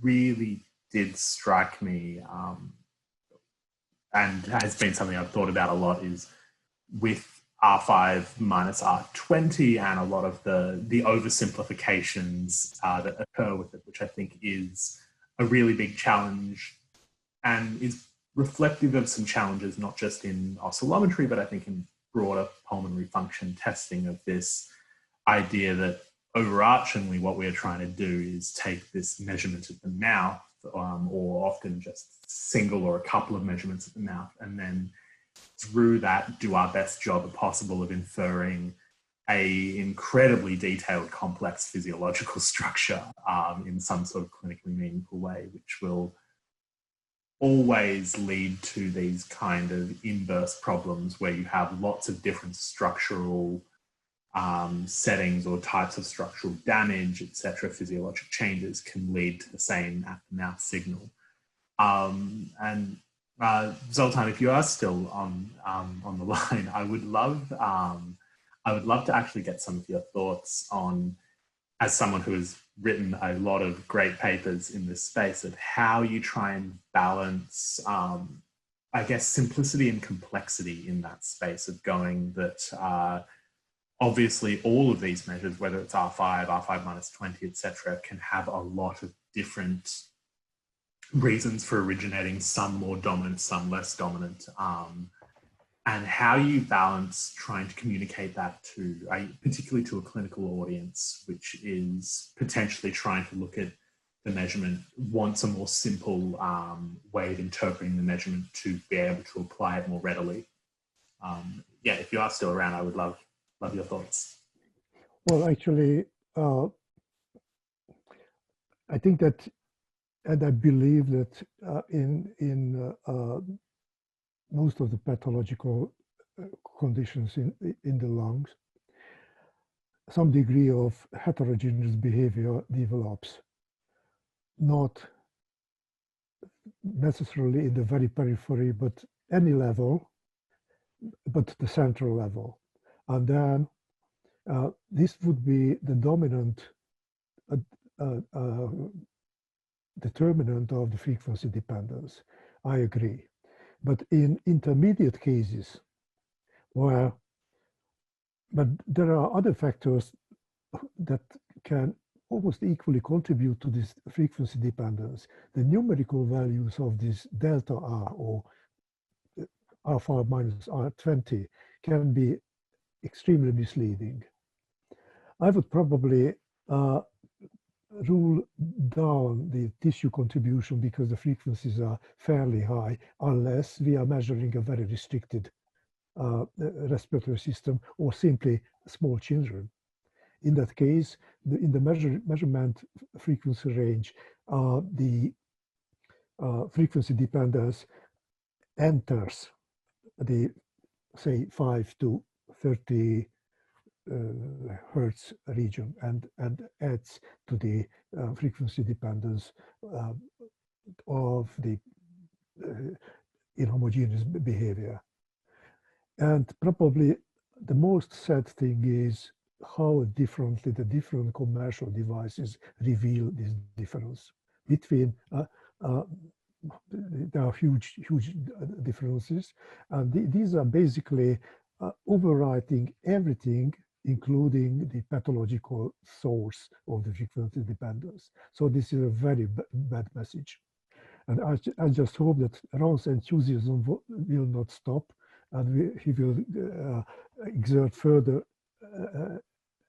really did strike me and has been something I've thought about a lot is with R5 minus R20 and a lot of the oversimplifications that occur with it, which I think is a really big challenge and is reflective of some challenges, not just in oscillometry, but I think in broader pulmonary function testing of this idea that overarchingly what we're trying to do is take this measurement of the mouth, or often just single or a couple of measurements of the mouth, and then through that do our best job possible of inferring a incredibly detailed, complex physiological structure in some sort of clinically meaningful way, which will always lead to these kind of inverse problems where you have lots of different structural settings or types of structural damage, etc. Physiologic changes can lead to the same at-the-mouth signal. Zoltan, if you are still on the line, I would love to actually get some of your thoughts on, as someone who has written a lot of great papers in this space, of how you try and balance, I guess, simplicity and complexity in that space of going that obviously all of these measures, whether it's R5, R5 minus 20, etc., can have a lot of different reasons for originating, some more dominant, some less dominant, and how you balance trying to communicate that to, particularly to a clinical audience, which is potentially trying to look at the measurement, wants a more simple way of interpreting the measurement to be able to apply it more readily. Yeah, if you are still around, I would love your thoughts. Well, actually, I think that, and I believe that in most of the pathological conditions in the lungs, some degree of heterogeneous behavior develops, not necessarily in the very periphery, but any level, but the central level. And then this would be the dominant determinant of the frequency dependence. I agree. But in intermediate cases but there are other factors that can almost equally contribute to this frequency dependence. The numerical values of this delta R or R5 minus R20 can be extremely misleading. I would probably rule down the tissue contribution because the frequencies are fairly high, unless we are measuring a very restricted respiratory system or simply small children. In that case, in the measurement frequency range, the frequency dependence enters the, say, 5 to 30 hertz region and adds to the frequency dependence of the inhomogeneous behavior. And probably the most sad thing is how differently the different commercial devices reveal this difference between there are huge differences, and these are basically overwriting everything, including the pathological source of the frequency dependence. So this is a very bad message. And I just hope that Ron's enthusiasm will not stop, and he will exert further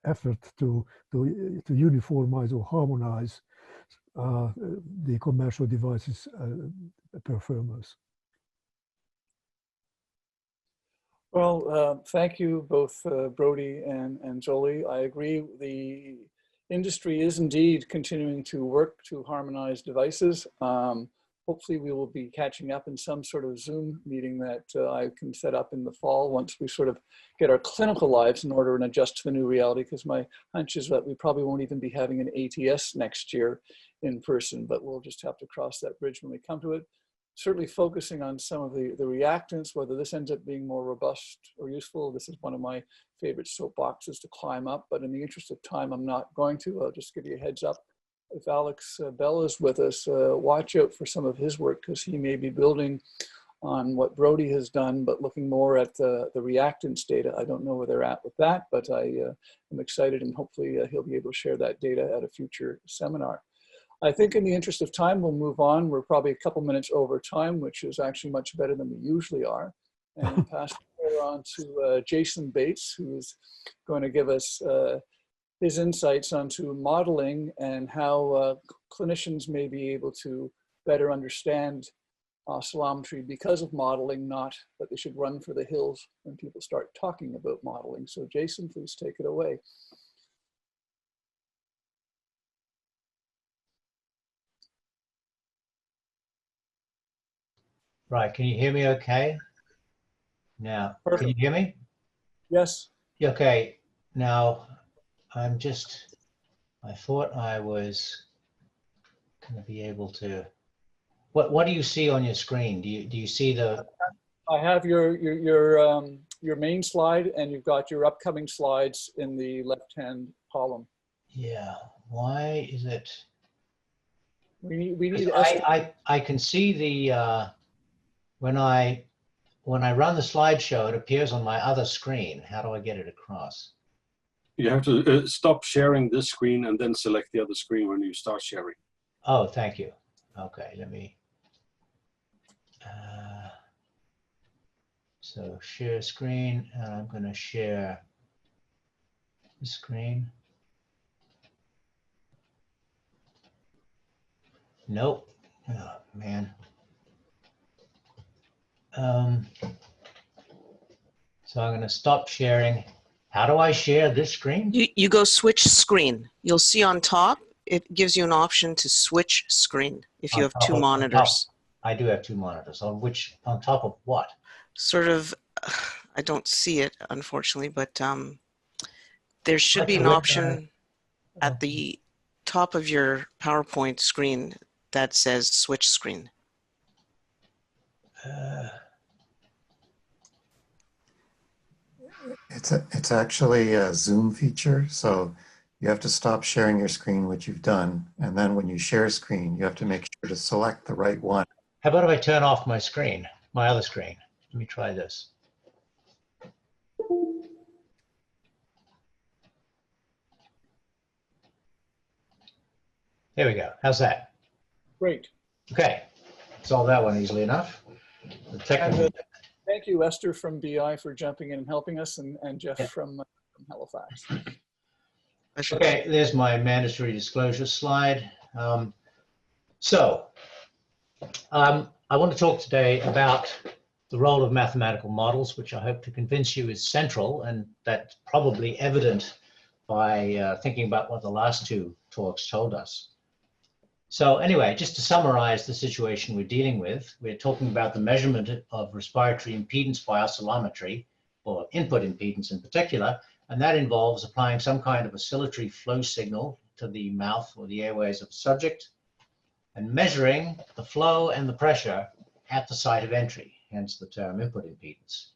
effort to uniformize or harmonize the commercial devices' performance. Well, thank you both, Brody and Jolie. I agree. The industry is indeed continuing to work to harmonize devices. Hopefully we will be catching up in some sort of Zoom meeting that I can set up in the fall once we sort of get our clinical lives in order and adjust to the new reality, because my hunch is that we probably won't even be having an ATS next year in person, but we'll just have to cross that bridge when we come to it. certainly focusing on some of the reactants, whether this ends up being more robust or useful. This is one of my favorite soapboxes to climb up, but in the interest of time, I'm not going to. I'll just give you a heads up. If Alex Bell is with us, watch out for some of his work, because he may be building on what Brody has done, but looking more at the reactants data. I don't know where they're at with that, but I am excited, and hopefully he'll be able to share that data at a future seminar. I think in the interest of time, we'll move on. We're probably a couple minutes over time, which is actually much better than we usually are. And pass it on to Jason Bates, who is going to give us his insights onto modeling and how clinicians may be able to better understand oscillometry because of modeling, not that they should run for the hills when people start talking about modeling. So Jason, please take it away. Right, can you hear me okay? Now, Perfect. can you hear me? Yes. Okay, now I thought I was going to be able to, what do you see on your screen? Do you see the? I have your main slide, and you've got your upcoming slides in the left-hand column. Yeah, why is it? We need I can see the, when I run the slideshow, it appears on my other screen. How do I get it across? You have to stop sharing this screen and then select the other screen when you start sharing. Oh, thank you. Okay, let me. So share screen, and I'm going to share the screen. Nope. Oh, man. So I'm going to stop sharing. How do I share this screen? You go switch screen. You'll see on top, it gives you an option to switch screen if you have two monitors. I do have two monitors. On top of what? Sort of, I don't see it, unfortunately, but there should be an option at the top of your PowerPoint screen that says switch screen. It's actually a Zoom feature, so you have to stop sharing your screen, which you've done, and then when you share screen, you have to make sure to select the right one. How about if I turn off my screen, my other screen? Let me try this. There we go. How's that? Great. Okay, solved that one easily enough. Thank you, Esther from BI, for jumping in and helping us, and Jeff from Halifax. Okay, there's my mandatory disclosure slide. I want to talk today about the role of mathematical models, which I hope to convince you is central, and that's probably evident by thinking about what the last two talks told us. So anyway, just to summarize the situation we're dealing with, we're talking about the measurement of respiratory impedance by oscillometry, or input impedance in particular, and that involves applying some kind of oscillatory flow signal to the mouth or the airways of a subject and measuring the flow and the pressure at the site of entry, hence the term input impedance.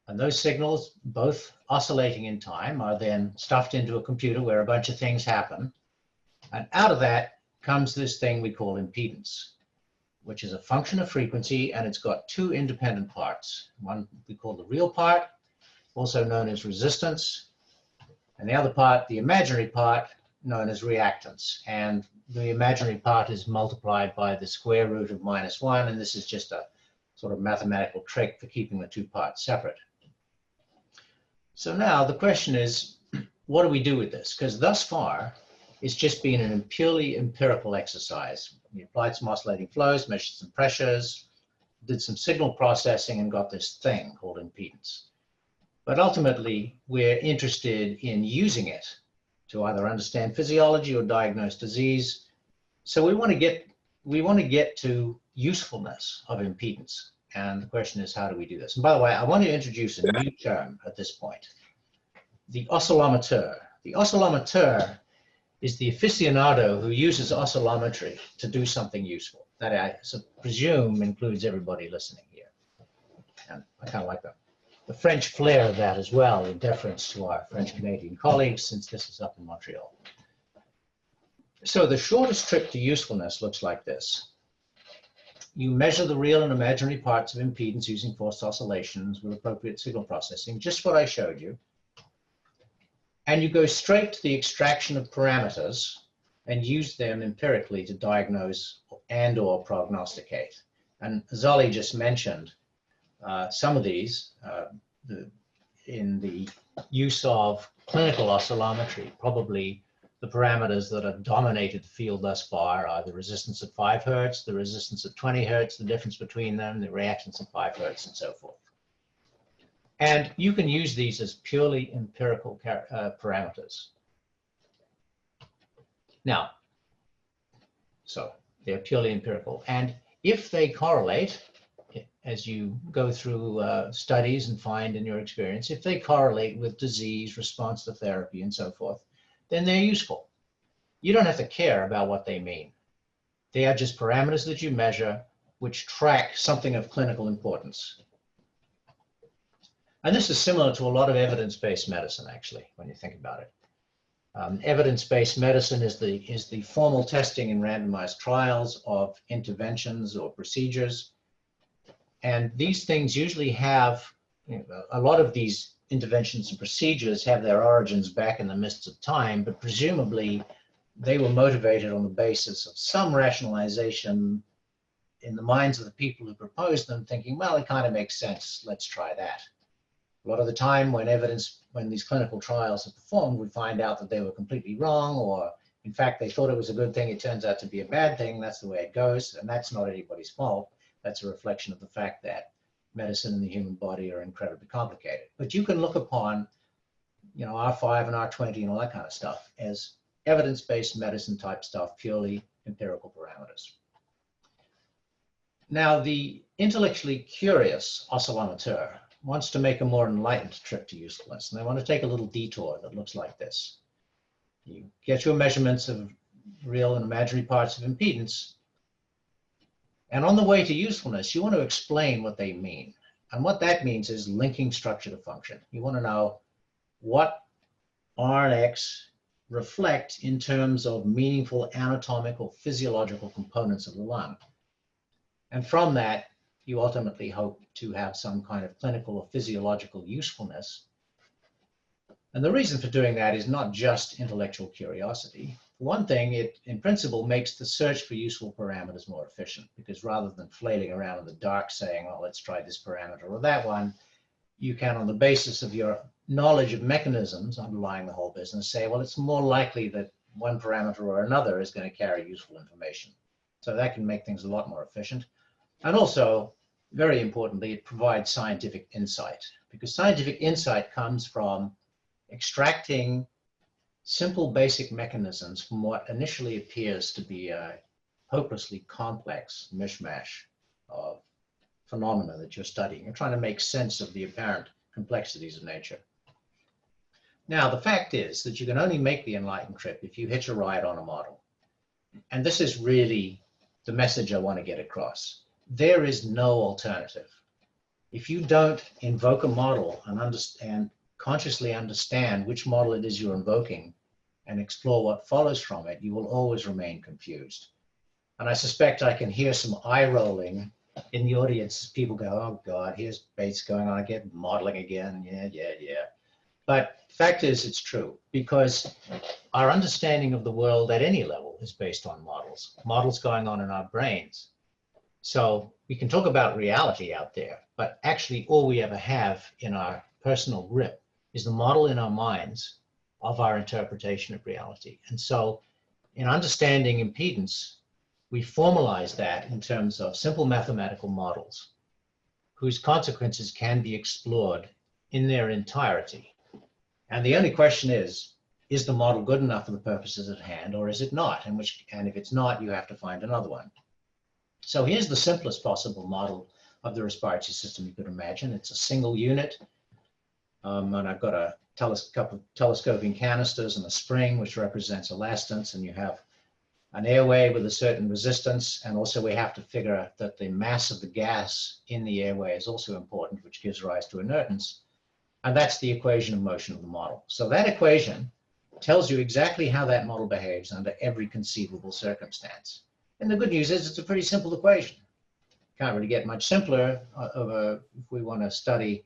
And those signals, both oscillating in time, are then stuffed into a computer where a bunch of things happen. And out of that comes this thing we call impedance, which is a function of frequency, and it's got two independent parts. One we call the real part, also known as resistance, and the other part, the imaginary part, known as reactance. And the imaginary part is multiplied by the square root of -1, and this is just a sort of mathematical trick for keeping the two parts separate. So now the question is, what do we do with this? Because thus far, it's just been a purely empirical exercise. We applied some oscillating flows, measured some pressures, did some signal processing, and got this thing called impedance. But ultimately, we're interested in using it to either understand physiology or diagnose disease. So we want to get to usefulness of impedance. And the question is, how do we do this? And by the way, I want to introduce a new term at this point, the oscillometer. The oscillometer is the aficionado who uses oscillometry to do something useful. that I presume includes everybody listening here. And I kind of like the French flair of that as well, in deference to our French-Canadian colleagues, since this is up in Montreal. So the shortest trip to usefulness looks like this. You measure the real and imaginary parts of impedance using forced oscillations with appropriate signal processing, just what I showed you. And you go straight to the extraction of parameters and use them empirically to diagnose and/or prognosticate. And Zolly just mentioned some of these in the use of clinical oscillometry. Probably the parameters that have dominated the field thus far are the resistance at 5 Hertz, the resistance at 20 Hertz, the difference between them, the reactance at 5 Hertz, and so forth. And you can use these as purely empirical parameters. Now, so they're purely empirical. And if they correlate, as you go through studies and find in your experience, if they correlate with disease, response to therapy, and so forth, then they're useful. You don't have to care about what they mean. They are just parameters that you measure which track something of clinical importance. And this is similar to a lot of evidence-based medicine, actually, when you think about it. Evidence-based medicine is the formal testing in randomized trials of interventions or procedures. And these things usually have, a lot of these interventions and procedures have their origins back in the mists of time, but presumably they were motivated on the basis of some rationalization in the minds of the people who proposed them, thinking, well, it kind of makes sense, let's try that. A lot of the time when these clinical trials are performed, we find out that they were completely wrong, or in fact, they thought it was a good thing, it turns out to be a bad thing. That's the way it goes, and that's not anybody's fault. That's a reflection of the fact that medicine and the human body are incredibly complicated. But you can look upon, R5 and R20 and all that kind of stuff as evidence-based medicine type stuff, purely empirical parameters. Now, the intellectually curious oscillometer wants to make a more enlightened trip to usefulness, and they want to take a little detour that looks like this. You get your measurements of real and imaginary parts of impedance, and on the way to usefulness, you want to explain what they mean. And what that means is linking structure to function. You want to know what R and X reflect in terms of meaningful anatomical, physiological components of the lung. And from that, you ultimately hope to have some kind of clinical or physiological usefulness. And the reason for doing that is not just intellectual curiosity. For one thing, it in principle makes the search for useful parameters more efficient, because rather than flailing around in the dark saying, oh, let's try this parameter or that one, you can, on the basis of your knowledge of mechanisms underlying the whole business, say, well, it's more likely that one parameter or another is going to carry useful information. So that can make things a lot more efficient. And also, very importantly, it provides scientific insight, because scientific insight comes from extracting simple basic mechanisms from what initially appears to be a hopelessly complex mishmash of phenomena that you're studying. You're trying to make sense of the apparent complexities of nature. Now, the fact is that you can only make the enlightened trip if you hitch a ride on a model. And this is really the message I want to get across. There is no alternative. If you don't invoke a model and consciously understand which model it is you're invoking and explore what follows from it, you will always remain confused. And I suspect I can hear some eye rolling in the audience. People go, oh God, here's Bates going on again, modeling again, yeah. But the fact is, it's true, because our understanding of the world at any level is based on models going on in our brains. So we can talk about reality out there, but actually all we ever have in our personal grip is the model in our minds of our interpretation of reality. And so in understanding impedance, we formalize that in terms of simple mathematical models whose consequences can be explored in their entirety. And the only question is the model good enough for the purposes at hand, or is it not? And if it's not, you have to find another one. So here's the simplest possible model of the respiratory system you could imagine. It's a single unit, and I've got a couple of telescoping canisters and a spring, which represents elastance, and you have an airway with a certain resistance, and also we have to figure out that the mass of the gas in the airway is also important, which gives rise to inertance. And that's the equation of motion of the model. So that equation tells you exactly how that model behaves under every conceivable circumstance. And the good news is it's a pretty simple equation. Can't really get much simpler if we want to study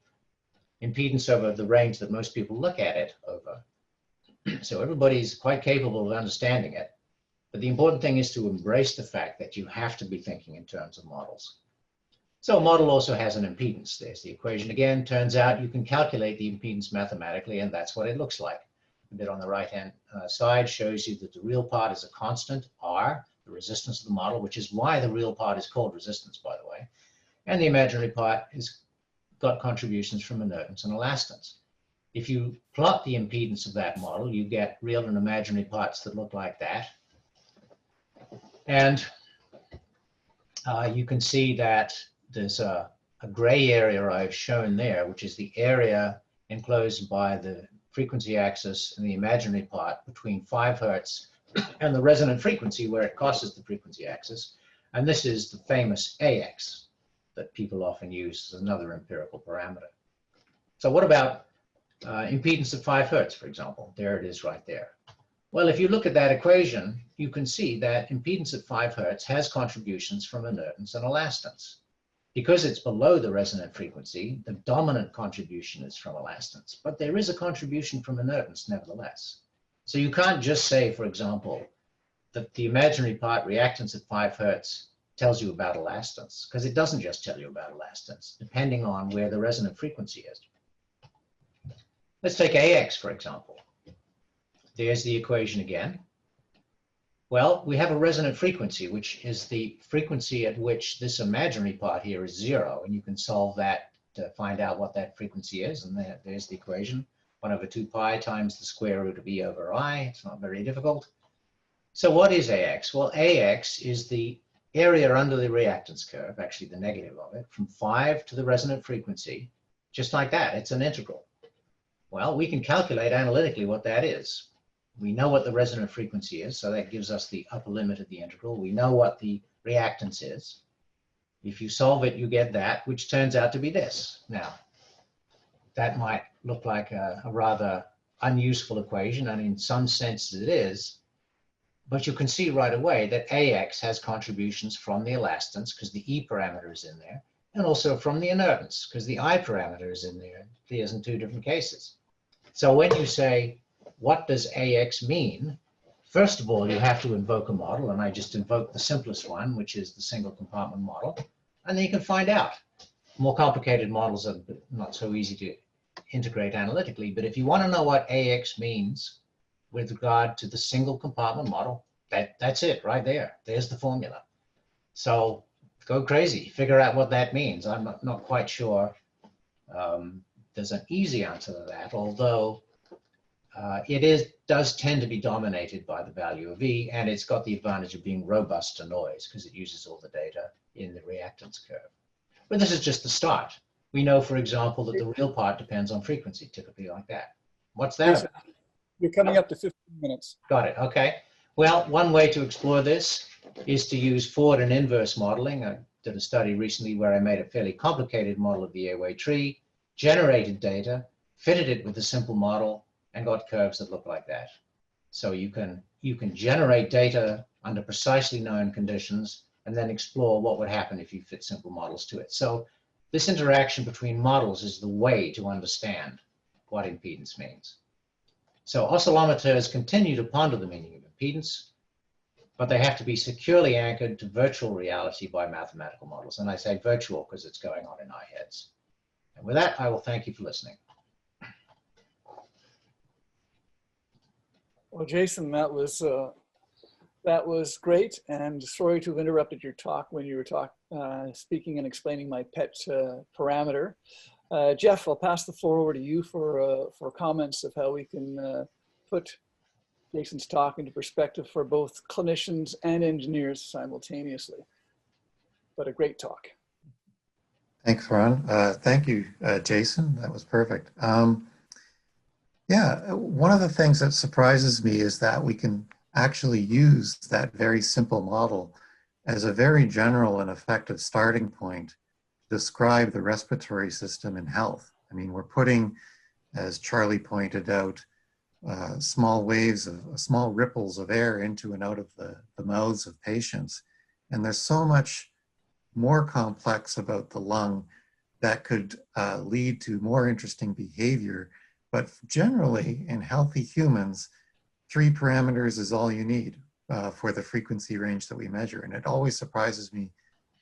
impedance over the range that most people look at it over. So everybody's quite capable of understanding it. But the important thing is to embrace the fact that you have to be thinking in terms of models. So a model also has an impedance. There's the equation again. Turns out you can calculate the impedance mathematically, and that's what it looks like. The bit on the right-hand side shows you that the real part is a constant, R, the resistance of the model, which is why the real part is called resistance, by the way. And the imaginary part has got contributions from inertance and elastance. If you plot the impedance of that model, you get real and imaginary parts that look like that. And you can see that there's a gray area I've shown there, which is the area enclosed by the frequency axis and the imaginary part between 5 Hertz and the resonant frequency where it crosses the frequency axis. And this is the famous AX that people often use as another empirical parameter. So what about impedance at 5 Hertz, for example? There it is right there. Well, if you look at that equation, you can see that impedance at 5 Hertz has contributions from inertance and elastance. Because it's below the resonant frequency, the dominant contribution is from elastance, but there is a contribution from inertance nevertheless. So you can't just say, for example, that the imaginary part reactance at 5 Hertz tells you about elastance, because it doesn't just tell you about elastance, depending on where the resonant frequency is. Let's take AX, for example. There's the equation again. Well, we have a resonant frequency, which is the frequency at which this imaginary part here is 0. And you can solve that to find out what that frequency is. And there's the equation, 1 over 2 pi times the square root of E over I. It's not very difficult. So what is AX? Well, AX is the area under the reactance curve, actually the negative of it, from 5 to the resonant frequency, just like that. It's an integral. Well, we can calculate analytically what that is. We know what the resonant frequency is, so that gives us the upper limit of the integral. We know what the reactance is. If you solve it, you get that, which turns out to be this. Now, that might look like a rather unuseful equation, and in some senses it is, but you can see right away that AX has contributions from the elastance, because the E parameter is in there, and also from the inertance, because the I parameter is in there. It appears in 2 different cases. So when you say, what does AX mean? First of all, you have to invoke a model, and I just invoked the simplest one, which is the single compartment model, and then you can find out. More complicated models are not so easy to integrate analytically, but if you want to know what AX means with regard to the single compartment model, that's it right there. There's the formula. So go crazy, figure out what that means. I'm not quite sure there's an easy answer to that, although it does tend to be dominated by the value of E, and it's got the advantage of being robust to noise because it uses all the data in the reactance curve. But this is just the start. We know, for example, that the real part depends on frequency, typically like that. What's that? Yes, you're coming up to 15 minutes. Got it, okay. Well, one way to explore this is to use forward and inverse modeling. I did a study recently where I made a fairly complicated model of the airway tree, generated data, fitted it with a simple model, and got curves that look like that. So you can generate data under precisely known conditions and then explore what would happen if you fit simple models to it. So this interaction between models is the way to understand what impedance means. So oscillometers continue to ponder the meaning of impedance, but they have to be securely anchored to virtual reality by mathematical models. And I say virtual because it's going on in our heads. And with that, I will thank you for listening. Well, Jason, that was great, and sorry to have interrupted your talk when you were speaking and explaining my pet parameter. Jeff, I'll pass the floor over to you for comments of how we can put Jason's talk into perspective for both clinicians and engineers simultaneously. But a great talk. Thanks, Ron. Thank you, Jason. That was perfect. Yeah, one of the things that surprises me is that we can actually use that very simple model as a very general and effective starting point to describe the respiratory system in health. I mean, we're putting, as Charlie pointed out, small waves of small ripples of air into and out of the mouths of patients. And there's so much more complex about the lung that could lead to more interesting behavior. But generally, in healthy humans, 3 parameters is all you need for the frequency range that we measure. And it always surprises me,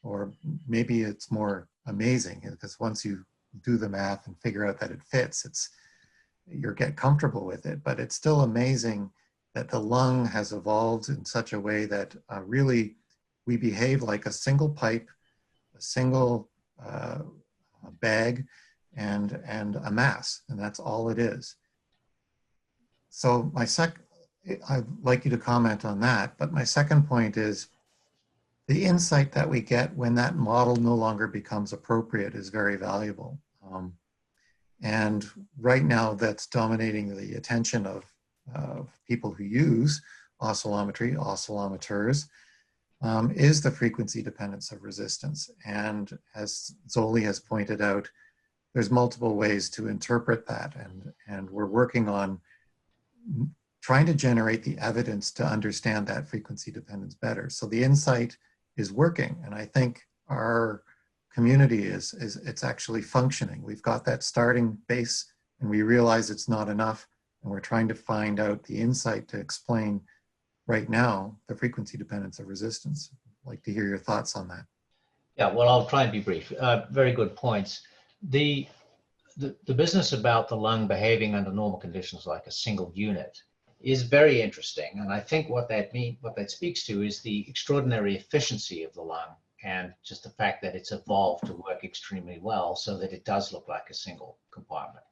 or maybe it's more amazing, because once you do the math and figure out that it fits, you get comfortable with it. But it's still amazing that the lung has evolved in such a way that really we behave like a single pipe, a single bag, and a mass, and that's all it is. So I'd like you to comment on that, but my second point is the insight that we get when that model no longer becomes appropriate is very valuable. And right now that's dominating the attention of people who use oscillometry, oscillometers, is the frequency dependence of resistance. And as Zoli has pointed out, there's multiple ways to interpret that. And we're working on trying to generate the evidence to understand that frequency dependence better. So the insight is working. And I think our community it's actually functioning. We've got that starting base and we realize it's not enough. And we're trying to find out the insight to explain right now the frequency dependence of resistance. I'd like to hear your thoughts on that. Yeah, well, I'll try and be brief. Very good points. The business about the lung behaving under normal conditions like a single unit is very interesting. And I think what that speaks to is the extraordinary efficiency of the lung and just the fact that it's evolved to work extremely well so that it does look like a single compartment.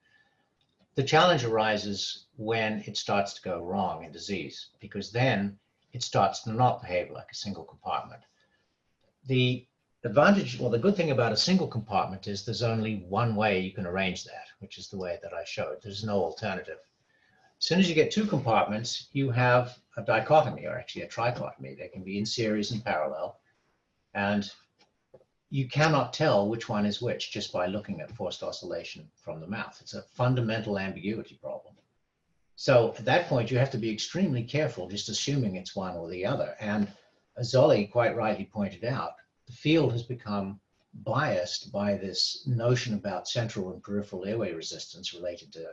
The challenge arises when it starts to go wrong in disease, because then it starts to not behave like a single compartment. The advantage, well, the good thing about a single compartment is there's only one way you can arrange that, which is the way that I showed. There's no alternative. As soon as you get 2 compartments, you have a dichotomy, or actually a trichotomy. They can be in series and parallel. And you cannot tell which one is which just by looking at forced oscillation from the mouth. It's a fundamental ambiguity problem. So at that point, you have to be extremely careful, just assuming it's one or the other. And as Zoli quite rightly pointed out, the field has become biased by this notion about central and peripheral airway resistance related to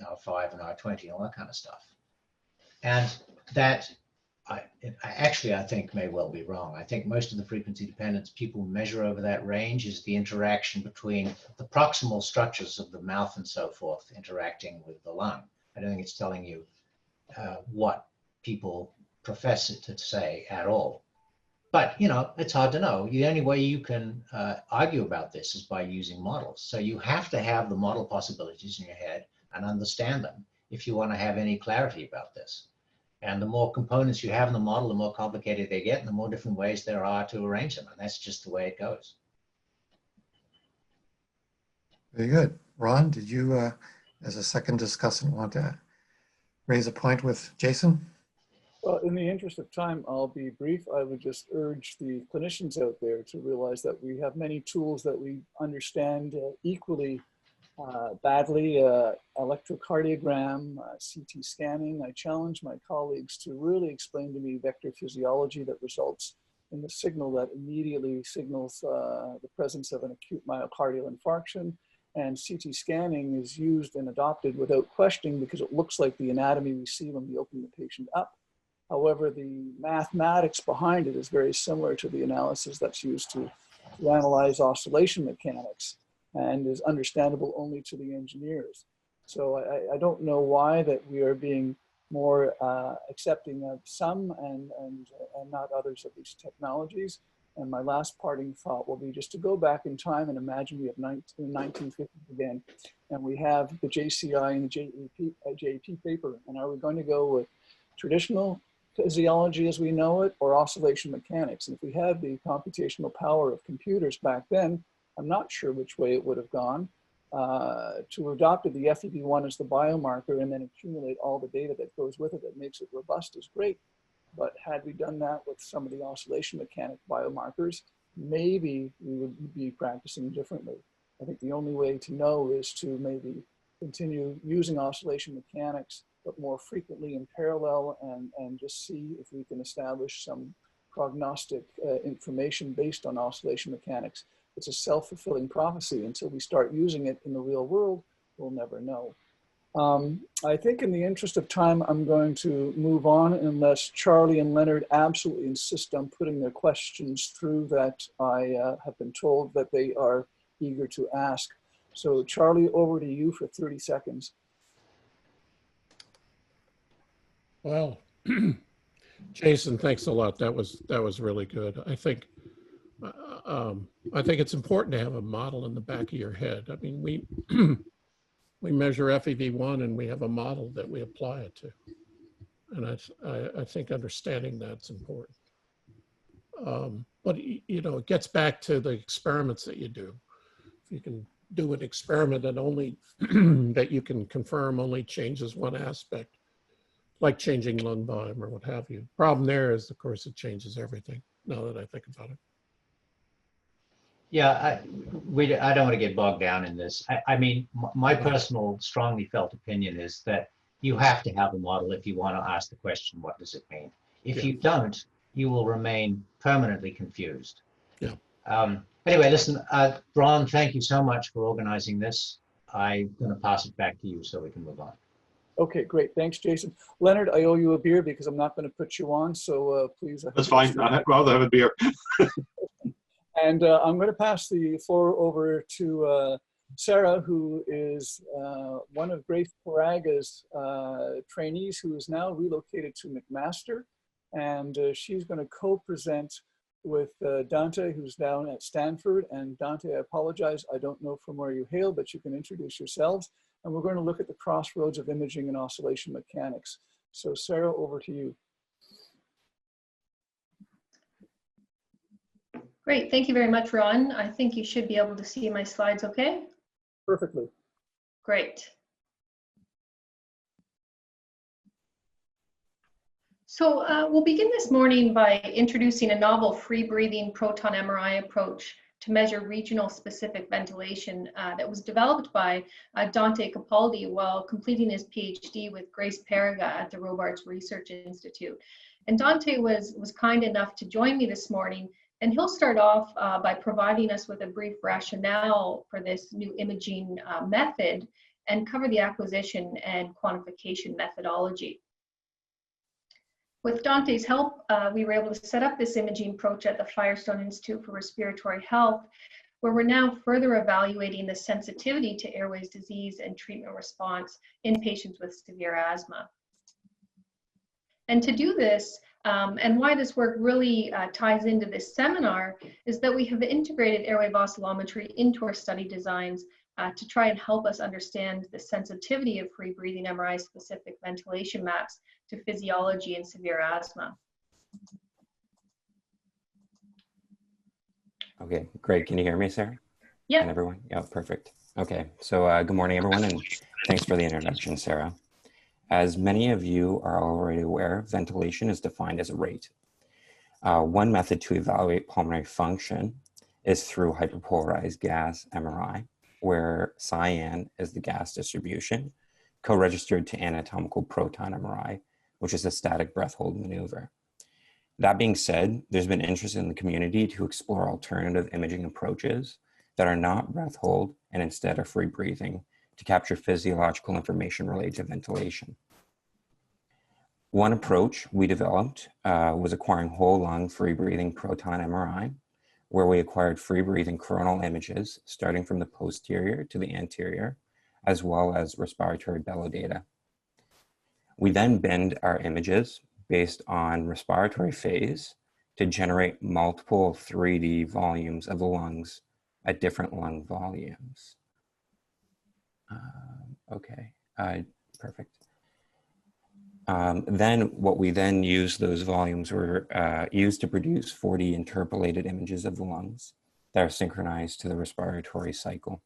R5 and R20 and all that kind of stuff. And that I think may well be wrong. I think most of the frequency dependence people measure over that range is the interaction between the proximal structures of the mouth and so forth interacting with the lung. I don't think it's telling you what people profess it to say at all. But, you know, it's hard to know. The only way you can argue about this is by using models. So you have to have the model possibilities in your head and understand them if you want to have any clarity about this. And the more components you have in the model, the more complicated they get and the more different ways there are to arrange them. And that's just the way it goes. Very good. Ron, did you, as a second discussant, want to raise a point with Jason? Well, in the interest of time, I'll be brief. I would just urge the clinicians out there to realize that we have many tools that we understand equally badly. Electrocardiogram, CT scanning. I challenge my colleagues to really explain to me vector physiology that results in the signal that immediately signals the presence of an acute myocardial infarction. And CT scanning is used and adopted without questioning because it looks like the anatomy we see when we open the patient up. However, the mathematics behind it is very similar to the analysis that's used to analyze oscillation mechanics and is understandable only to the engineers. So I don't know why that we are being more accepting of some and not others of these technologies. And my last parting thought will be just to go back in time and imagine we have 1950 again, and we have the JCI and the JEP paper. And are we going to go with traditional physiology as we know it or oscillation mechanics? And if we had the computational power of computers back then, I'm not sure which way it would have gone. To have adopted the FEV1 as the biomarker and then accumulate all the data that goes with it that makes it robust is great. But had we done that with some of the oscillation mechanic biomarkers, maybe we would be practicing differently. I think the only way to know is to maybe continue using oscillation mechanics, but more frequently in parallel, and just see if we can establish some prognostic information based on oscillation mechanics. It's a self-fulfilling prophecy. Until we start using it in the real world, we'll never know. I think in the interest of time, I'm going to move on unless Charlie and Leonard absolutely insist on putting their questions through that I have been told that they are eager to ask. So Charlie, over to you for 30 seconds. Well, Jason, thanks a lot. That was really good. I think it's important to have a model in the back of your head. I mean, we measure FEV1 and we have a model that we apply it to. And I think understanding that's important. But you know, it gets back to the experiments that you do. If you can do an experiment and only that you can confirm only changes one aspect, like changing lung volume or what have you. Problem there is, of course, it changes everything, now that I think about it. Yeah, I don't want to get bogged down in this. I mean, my personal strongly felt opinion is that you have to have a model if you want to ask the question, what does it mean? If you don't, you will remain permanently confused. Yeah. Anyway, listen, Ron, thank you so much for organizing this. I'm going to pass it back to you so we can move on. Okay, great. Thanks, Jason. Leonard, I owe you a beer because I'm not going to put you on, so please. That's fine. I'd rather have a beer. And I'm going to pass the floor over to Sarah, who is one of Grace Paraga's trainees, who is now relocated to McMaster. And she's going to co-present with Dante, who's down at Stanford. And Dante, I apologize, I don't know from where you hail, but you can introduce yourselves. And we're going to look at the crossroads of imaging and oscillation mechanics. So Sarah, over to you. Great, thank you very much, Ron. I think you should be able to see my slides okay? Perfectly. Great. So we'll begin this morning by introducing a novel free-breathing proton MRI approach to measure regional specific ventilation that was developed by Dante Capaldi while completing his PhD with Grace Paraga at the Robarts Research Institute. And Dante was kind enough to join me this morning, and he'll start off by providing us with a brief rationale for this new imaging method and cover the acquisition and quantification methodology. With Dante's help, we were able to set up this imaging approach at the Firestone Institute for Respiratory Health, where we're now further evaluating the sensitivity to airways disease and treatment response in patients with severe asthma. And to do this, and why this work really ties into this seminar, is that we have integrated airwave oscillometry into our study designs to try and help us understand the sensitivity of free breathing MRI specific ventilation maps to physiology in severe asthma. Okay, great. Can you hear me, Sarah? Yeah. And everyone? Yeah, perfect. Okay, so good morning, everyone, and thanks for the introduction, Sarah. As many of you are already aware, ventilation is defined as a rate. One method to evaluate pulmonary function is through hyperpolarized gas MRI, where cyan is the gas distribution, co-registered to anatomical proton MRI, which is a static breath hold maneuver. That being said, there's been interest in the community to explore alternative imaging approaches that are not breath hold and instead are free breathing to capture physiological information related to ventilation. One approach we developed was acquiring whole lung free breathing proton MRI, where we acquired free breathing coronal images starting from the posterior to the anterior, as well as respiratory bellow data. We then binned our images based on respiratory phase to generate multiple 3D volumes of the lungs at different lung volumes. Perfect. Then what we then used, those volumes were used to produce 4D interpolated images of the lungs that are synchronized to the respiratory cycle.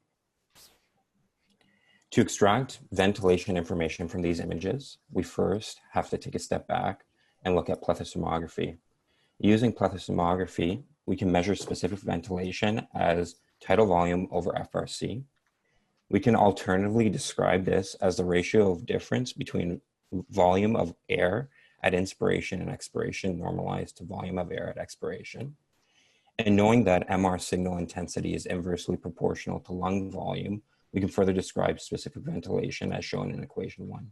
To extract ventilation information from these images, we first have to take a step back and look at plethysmography. Using plethysmography, we can measure specific ventilation as tidal volume over FRC. We can alternatively describe this as the ratio of difference between volume of air at inspiration and expiration normalized to volume of air at expiration. And knowing that MR signal intensity is inversely proportional to lung volume, we can further describe specific ventilation as shown in equation 1.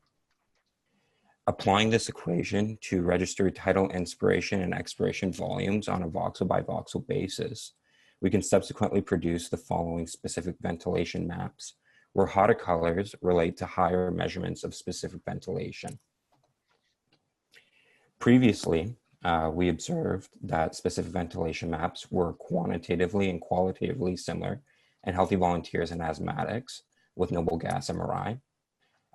Applying this equation to register tidal inspiration and expiration volumes on a voxel by voxel basis, we can subsequently produce the following specific ventilation maps, where hotter colors relate to higher measurements of specific ventilation. Previously, we observed that specific ventilation maps were quantitatively and qualitatively similar in healthy volunteers and asthmatics with noble gas MRI.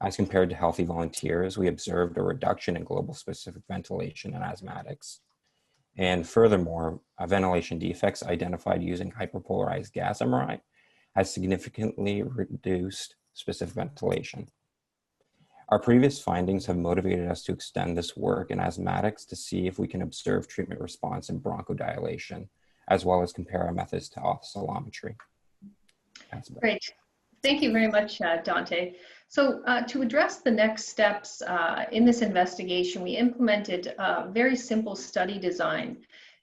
As compared to healthy volunteers, we observed a reduction in global specific ventilation in asthmatics. And furthermore, ventilation defects identified using hyperpolarized gas MRI has significantly reduced specific ventilation. Our previous findings have motivated us to extend this work in asthmatics to see if we can observe treatment response in bronchodilation, as well as compare our methods to oscillometry. Great. Thank you very much, Dante. So to address the next steps in this investigation, we implemented a very simple study design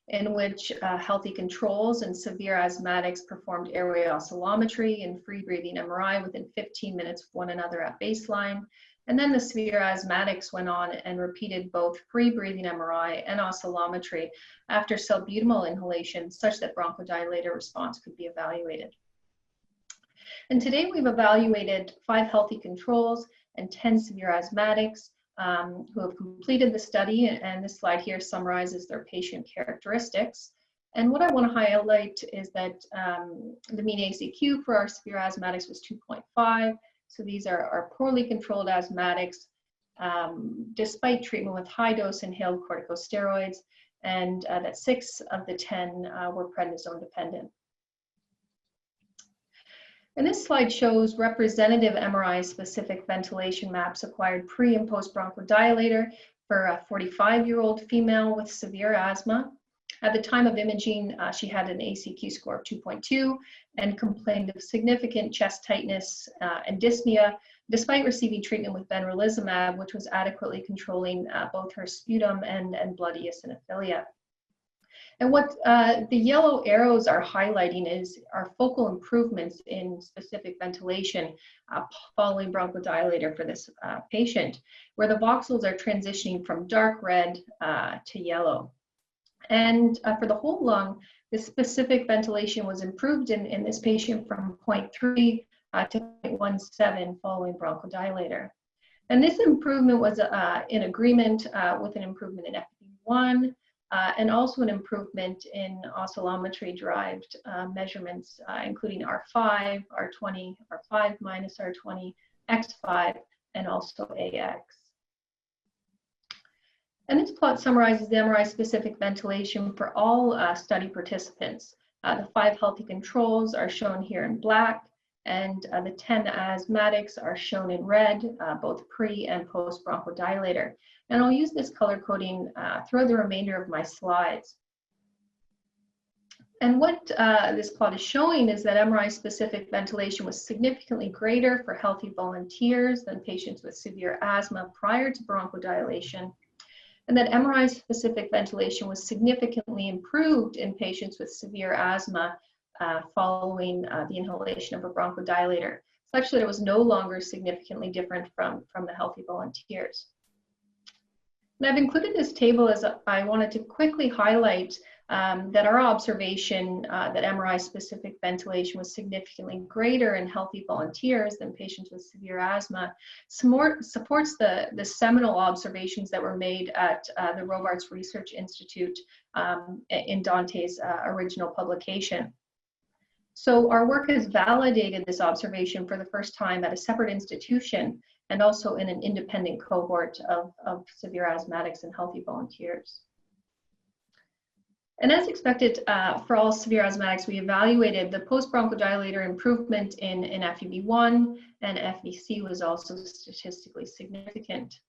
in which healthy controls and severe asthmatics performed airway oscillometry and free breathing MRI within 15 minutes of one another at baseline. And then the severe asthmatics went on and repeated both free breathing MRI and oscillometry after salbutamol inhalation such that bronchodilator response could be evaluated. And today we've evaluated 5 healthy controls and 10 severe asthmatics who have completed the study, and this slide here summarizes their patient characteristics. And what I want to highlight is that the mean ACQ for our severe asthmatics was 2.5. So these are poorly controlled asthmatics despite treatment with high-dose inhaled corticosteroids, and that 6 of the 10 were prednisone dependent. And this slide shows representative MRI-specific ventilation maps acquired pre and post bronchodilator for a 45-year-old female with severe asthma. At the time of imaging, she had an ACQ score of 2.2 and complained of significant chest tightness and dyspnea, despite receiving treatment with benralizumab, which was adequately controlling both her sputum and blood eosinophilia. And what the yellow arrows are highlighting are focal improvements in specific ventilation following bronchodilator for this patient, where the voxels are transitioning from dark red to yellow. And for the whole lung, the specific ventilation was improved in this patient from 0.3 to 0.17 following bronchodilator. And this improvement was in agreement with an improvement in FEV1, and also an improvement in oscillometry-derived measurements, including R5, R20, R5 minus R20, X5, and also AX. And this plot summarizes the MRI-specific ventilation for all study participants. The 5 healthy controls are shown here in black, and the 10 asthmatics are shown in red, both pre and post bronchodilator. And I'll use this color coding throughout the remainder of my slides. And what this plot is showing is that MRI-specific ventilation was significantly greater for healthy volunteers than patients with severe asthma prior to bronchodilation, and that MRI-specific ventilation was significantly improved in patients with severe asthma following the inhalation of a bronchodilator, such that it was no longer significantly different from the healthy volunteers. And I've included this table as I wanted to quickly highlight that our observation that MRI-specific ventilation was significantly greater in healthy volunteers than patients with severe asthma supports the seminal observations that were made at the Robarts Research Institute in Dante's original publication. So our work has validated this observation for the first time at a separate institution and also in an independent cohort of severe asthmatics and healthy volunteers. And as expected for all severe asthmatics, we evaluated the post-bronchodilator improvement in FEV1, and FVC was also statistically significant,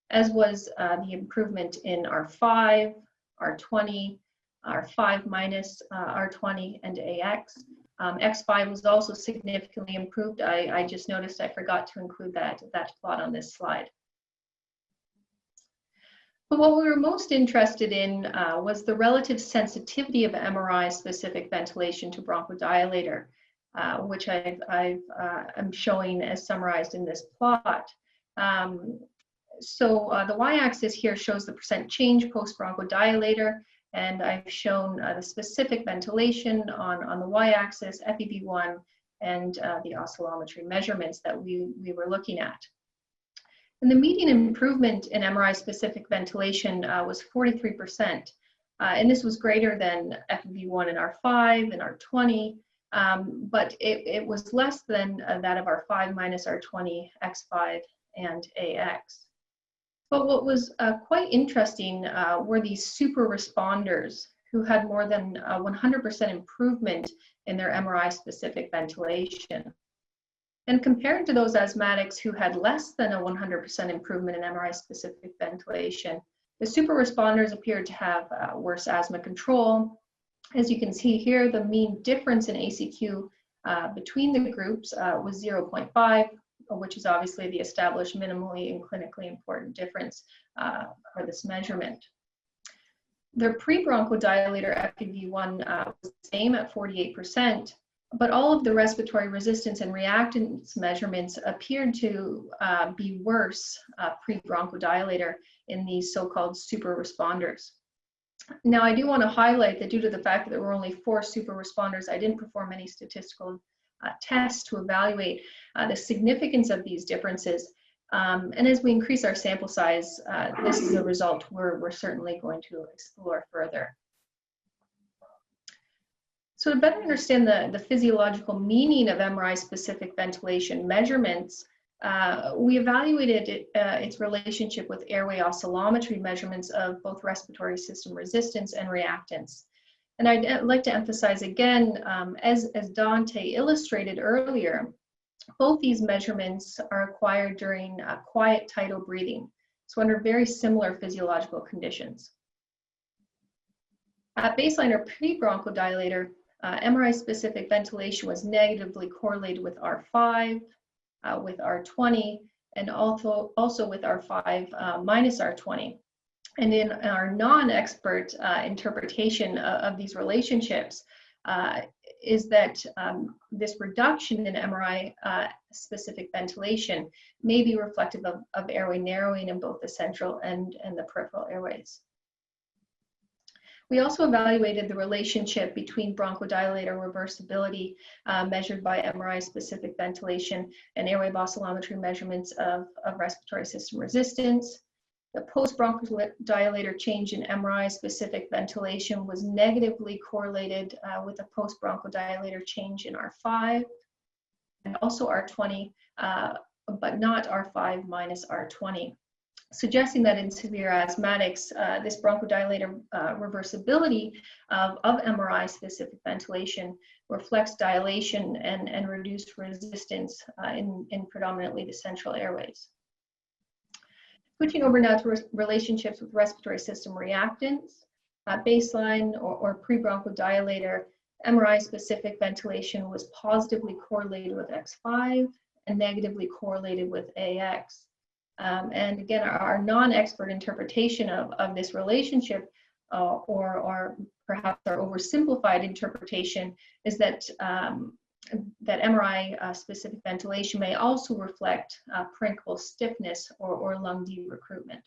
as was the improvement in R5, R20, R5 minus R20, and AX. X5 was also significantly improved. I just noticed I forgot to include that plot on this slide. But what we were most interested in was the relative sensitivity of MRI-specific ventilation to bronchodilator, which I'm showing as summarized in this plot. So the y-axis here shows the percent change post-bronchodilator, and I've shown the specific ventilation on the y-axis, FEV1, and the oscillometry measurements that we were looking at. And the median improvement in MRI-specific ventilation was 43%, and this was greater than FEV1 in R5 and R20, but it was less than that of R5 minus R20, X5, and AX. But what was quite interesting were these super responders who had more than 100% improvement in their MRI-specific ventilation. And compared to those asthmatics who had less than a 100% improvement in MRI-specific ventilation, the super responders appeared to have worse asthma control. As you can see here, the mean difference in ACQ between the groups was 0.5, which is obviously the established minimally and clinically important difference for this measurement. Their pre-bronchodilator FEV1 was the same at 48%, but all of the respiratory resistance and reactance measurements appeared to be worse pre-bronchodilator in these so-called super responders. Now, I do want to highlight that due to the fact that there were only 4 super responders, I didn't perform any statistical tests to evaluate the significance of these differences. And as we increase our sample size, this is a result we're certainly going to explore further. So to better understand the physiological meaning of MRI-specific ventilation measurements, we evaluated its relationship with airway oscillometry measurements of both respiratory system resistance and reactance. And I'd like to emphasize again, as Dante illustrated earlier, both these measurements are acquired during quiet tidal breathing, so under very similar physiological conditions. At baseline or pre-bronchodilator, MRI-specific ventilation was negatively correlated with R5, with R20, and also with R5 minus R20. And in our non-expert interpretation of these relationships is that this reduction in MRI-specific ventilation may be reflective of airway narrowing in both the central and the peripheral airways. We also evaluated the relationship between bronchodilator reversibility measured by MRI-specific ventilation and airway oscillometry measurements of respiratory system resistance. The post-bronchodilator change in MRI-specific ventilation was negatively correlated with a post-bronchodilator change in R5 and also R20, but not R5 minus R20, suggesting that in severe asthmatics, this bronchodilator reversibility of MRI-specific ventilation reflects dilation and reduced resistance in predominantly the central airways. Switching over now to relationships with respiratory system reactants, baseline or pre-bronchodilator, MRI-specific ventilation was positively correlated with X5 and negatively correlated with AX. And again, our non-expert interpretation of this relationship, or perhaps our oversimplified interpretation, is that that MRI-specific ventilation may also reflect parenchymal stiffness or lung de-recruitment.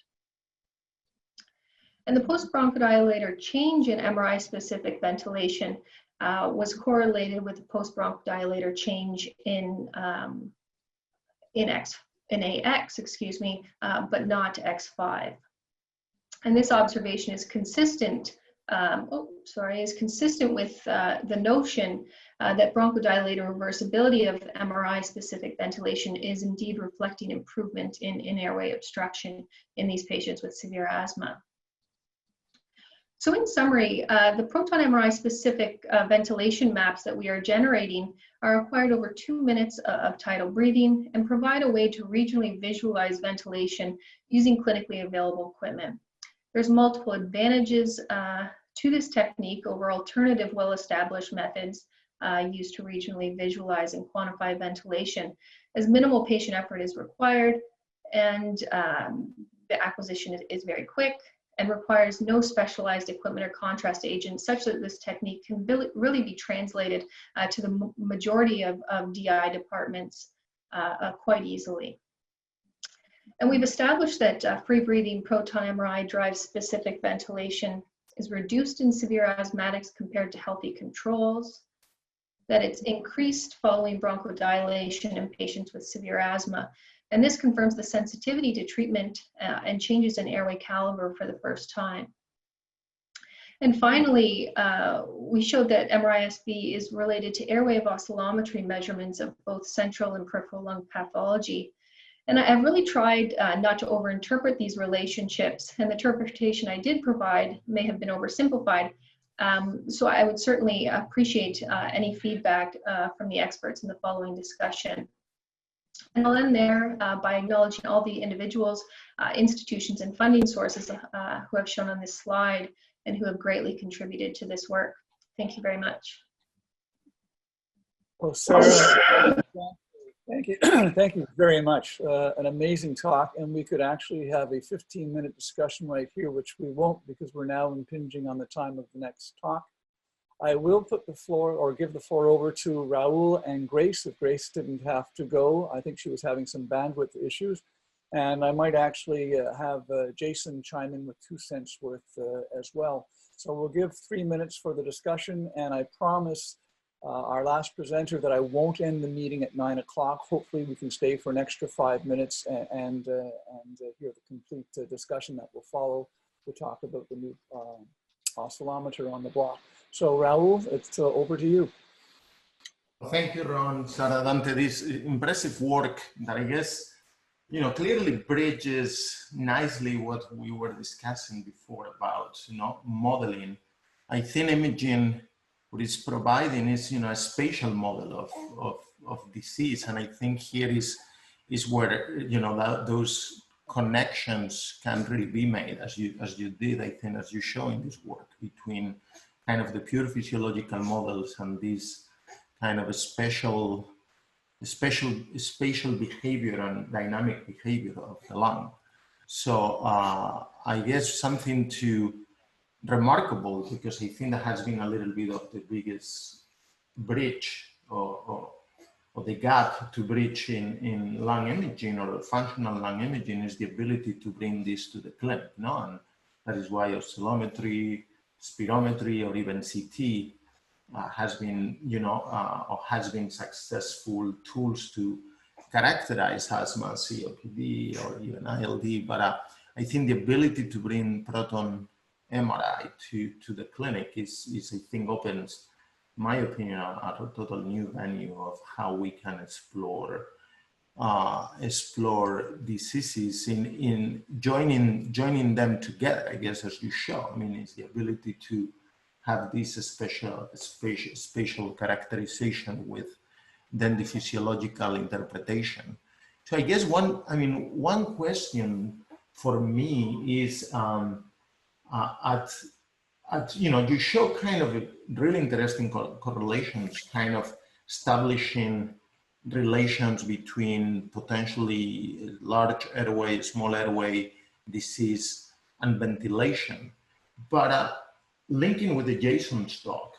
And the post-bronchodilator change in MRI-specific ventilation was correlated with the post-bronchodilator change in AX, excuse me, but not X5. And this observation is consistent, with the notion that bronchodilator reversibility of MRI-specific ventilation is indeed reflecting improvement in airway obstruction in these patients with severe asthma. So in summary, the proton MRI specific ventilation maps that we are generating are required over 2 minutes of tidal breathing and provide a way to regionally visualize ventilation using clinically available equipment. There's multiple advantages to this technique over alternative well-established methods used to regionally visualize and quantify ventilation, as minimal patient effort is required and the acquisition is very quick and requires no specialized equipment or contrast agents, such that this technique can really be translated to the majority of DI departments quite easily. And we've established that free breathing proton MRI drives specific ventilation is reduced in severe asthmatics compared to healthy controls, that it's increased following bronchodilation in patients with severe asthma. And this confirms the sensitivity to treatment and changes in airway caliber for the first time. And finally, we showed that MRI-SB is related to airway oscillometry measurements of both central and peripheral lung pathology. And I've really tried not to overinterpret these relationships, and the interpretation I did provide may have been oversimplified. So I would certainly appreciate any feedback from the experts in the following discussion. And I'll end there by acknowledging all the individuals, institutions, and funding sources who have shown on this slide and who have greatly contributed to this work. Thank you very much. Well, Sarah, thank you. Thank you very much. An amazing talk, and we could actually have a 15-minute discussion right here, which we won't because we're now impinging on the time of the next talk. I will put the floor or give the floor over to Raul and Grace if Grace didn't have to go. I think she was having some bandwidth issues. And I might actually have Jason chime in with 2 cents worth as well. So we'll give 3 minutes for the discussion, and I promise our last presenter that I won't end the meeting at 9 o'clock. Hopefully we can stay for an extra 5 minutes and hear the complete discussion that will follow to talk about the new oscillometer on the block. So Raul, it's over to you. Thank you, Ron, Sarah, Dante. This impressive work that I guess, clearly bridges nicely what we were discussing before about, modeling. I think imaging, what it's providing is, a spatial model of disease. And I think here is where, those connections can really be made as you did, I think, as you show in this work between kind of the pure physiological models and these kind of a spatial behavior and dynamic behavior of the lung. So I guess something remarkable, because I think that has been a little bit of the biggest bridge or the gap to bridge in lung imaging or functional lung imaging is the ability to bring this to the clinic, and that is why oscillometry, spirometry, or even CT has been, or has been successful tools to characterize asthma, COPD, or even ILD. But I think the ability to bring proton MRI to the clinic is I think opens, in my opinion, a total new venue of how we can explore diseases in joining them together, I guess, as you show. I mean, it's the ability to have this spatial characterization with then the physiological interpretation. So I guess one question for me is, you show kind of really interesting correlations, kind of establishing relations between potentially large airway, small airway disease and ventilation. But linking with the Jason's talk,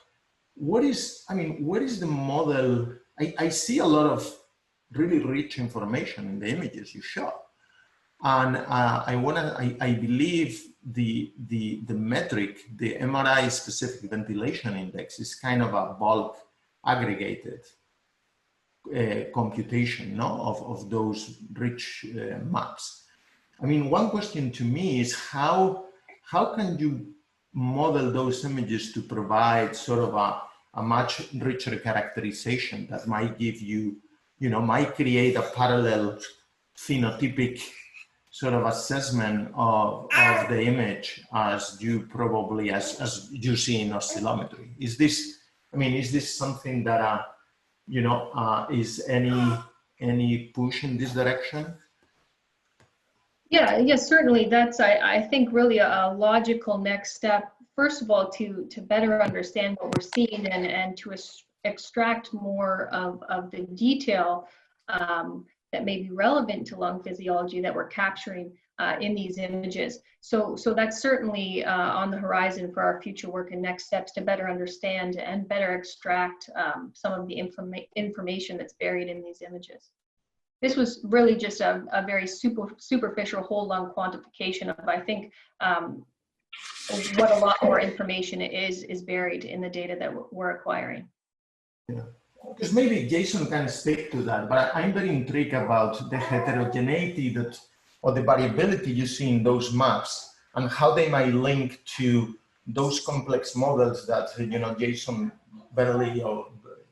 what is the model? I see a lot of really rich information in the images you show. And I believe the metric, the MRI specific ventilation index, is kind of a bulk aggregated computation of those rich maps. I mean, one question to me is how can you model those images to provide sort of a much richer characterization that might give you, might create a parallel phenotypic sort of assessment of the image as you probably, as you see in oscillometry. Is this, I mean, is this something that, you know, is any push in this direction? Yeah, yes, certainly. That's, I think, really a logical next step. First of all, to better understand what we're seeing and to extract more of the detail that may be relevant to lung physiology that we're capturing in these images. So that's certainly on the horizon for our future work and next steps to better understand and better extract some of the information that's buried in these images. This was really just a very superficial whole lung quantification of, I think, what a lot more information is buried in the data that we're acquiring. Yeah, because maybe Jason can speak to that, but I'm very intrigued about the heterogeneity that, or the variability you see in those maps and how they might link to those complex models that, you know, Jason barely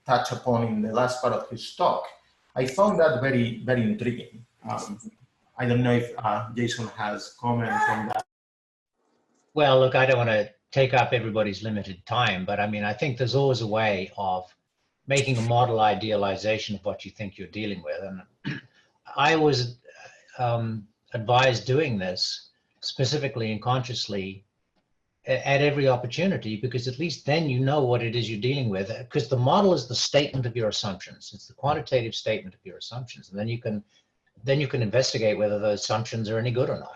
touched upon in the last part of his talk. I found that very, very intriguing. I don't know if Jason has comments on that. Well, look, I don't want to take up everybody's limited time, but I mean, I think there's always a way of making a model idealization of what you think you're dealing with. And I was advised doing this specifically and consciously at every opportunity, because at least then you know what it is you're dealing with, because the model is the statement of your assumptions. It's the quantitative statement of your assumptions. And then you can investigate whether those assumptions are any good or not.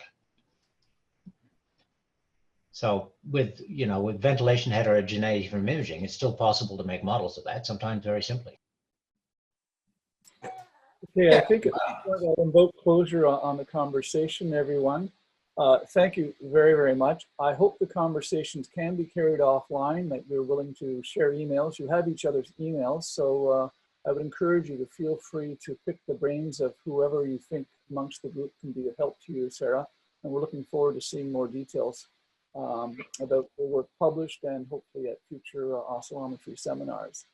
So with, you know, with ventilation heterogeneity from imaging, it's still possible to make models of that, sometimes very simply. Okay, I think I'll invoke closure on the conversation, everyone. Thank you very, very much. I hope the conversations can be carried offline, that you're willing to share emails. You have each other's emails, so I would encourage you to feel free to pick the brains of whoever you think amongst the group can be of help to you, Sarah. And we're looking forward to seeing more details about the work published and hopefully at future oscillometry seminars.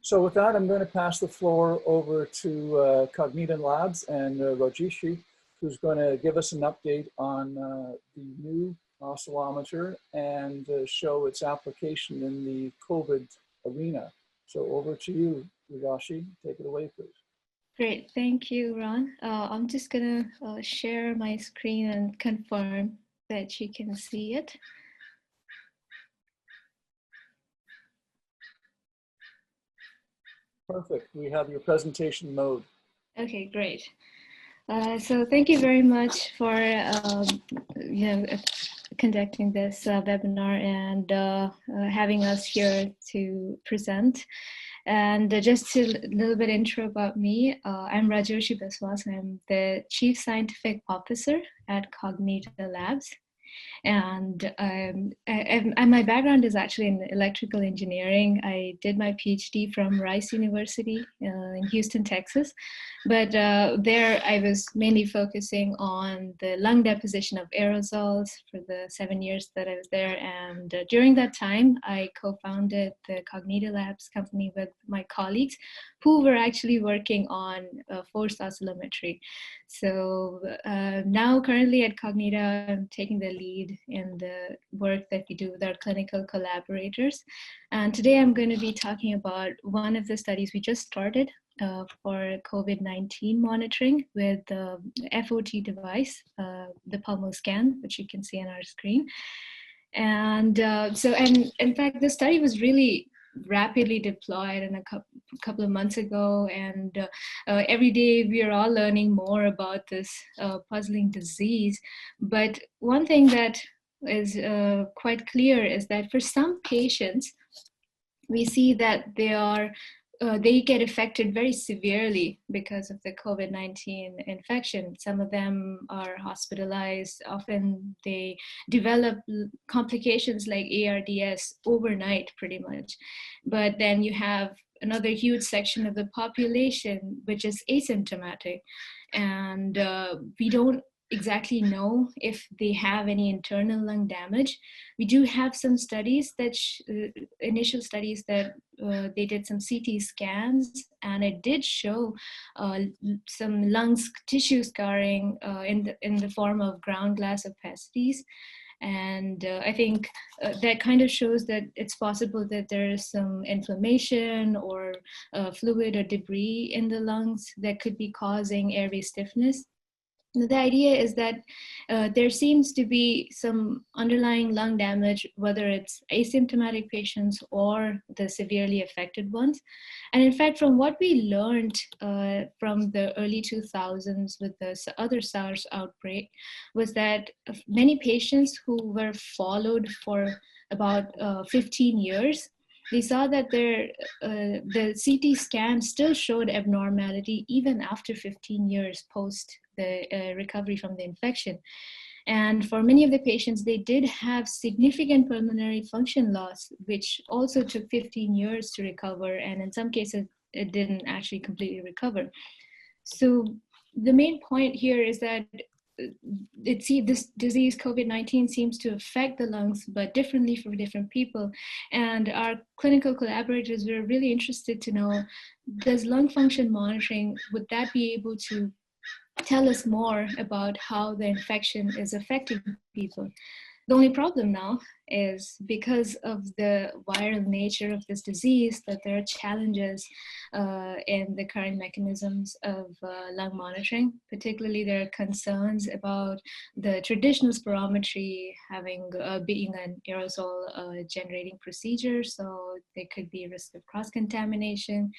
So with that, I'm going to pass the floor over to Cognita Labs and Rajeshi, who's going to give us an update on the new oscillometer and show its application in the COVID arena. So over to you, Rajeshi. Take it away, please. Great, thank you, Ron. I'm just going to share my screen and confirm that you can see it. Perfect. We have your presentation mode. Okay, great. So thank you very much for conducting this webinar and having us here to present. And just a little bit intro about me. I'm Rajeshi Biswas. I'm the Chief Scientific Officer at Cognita Labs. And my background is actually in electrical engineering. I did my PhD from Rice University in Houston, Texas. But there I was mainly focusing on the lung deposition of aerosols for the 7 years that I was there. And during that time, I co-founded the Cognita Labs company with my colleagues who were actually working on forced oscillometry. So now currently at Cognita, I'm taking the lead in the work that we do with our clinical collaborators. And today I'm going to be talking about one of the studies we just started for COVID-19 monitoring with the FOT device, the PulmoScan, which you can see on our screen. And and in fact, the study was really rapidly deployed in a couple of months ago, and every day we are all learning more about this puzzling disease. But one thing that is quite clear is that for some patients, we see that they get affected very severely because of the COVID-19 infection. Some of them are hospitalized. Often they develop complications like ARDS overnight, pretty much. But then you have another huge section of the population which is asymptomatic. And we don't exactly know if they have any internal lung damage. We do have some studies that, initial studies that they did some CT scans, and it did show some lungs tissue scarring in the form of ground glass opacities. And I think that kind of shows that it's possible that there is some inflammation or fluid or debris in the lungs that could be causing airway stiffness. The idea is that there seems to be some underlying lung damage, whether it's asymptomatic patients or the severely affected ones. And in fact, from what we learned from the early 2000s with the other SARS outbreak, was that many patients who were followed for about 15 years, they saw that the CT scan still showed abnormality even after 15 years post the recovery from the infection. And for many of the patients, they did have significant pulmonary function loss, which also took 15 years to recover. And in some cases, it didn't actually completely recover. So the main point here is that this disease, COVID-19, seems to affect the lungs, but differently for different people. And our clinical collaborators were really interested to know, does lung function monitoring, would that be able to tell us more about how the infection is affecting people? The only problem now is because of the viral nature of this disease, that there are challenges in the current mechanisms of lung monitoring. Particularly, there are concerns about the traditional spirometry being an aerosol generating procedure, so there could be a risk of cross-contamination.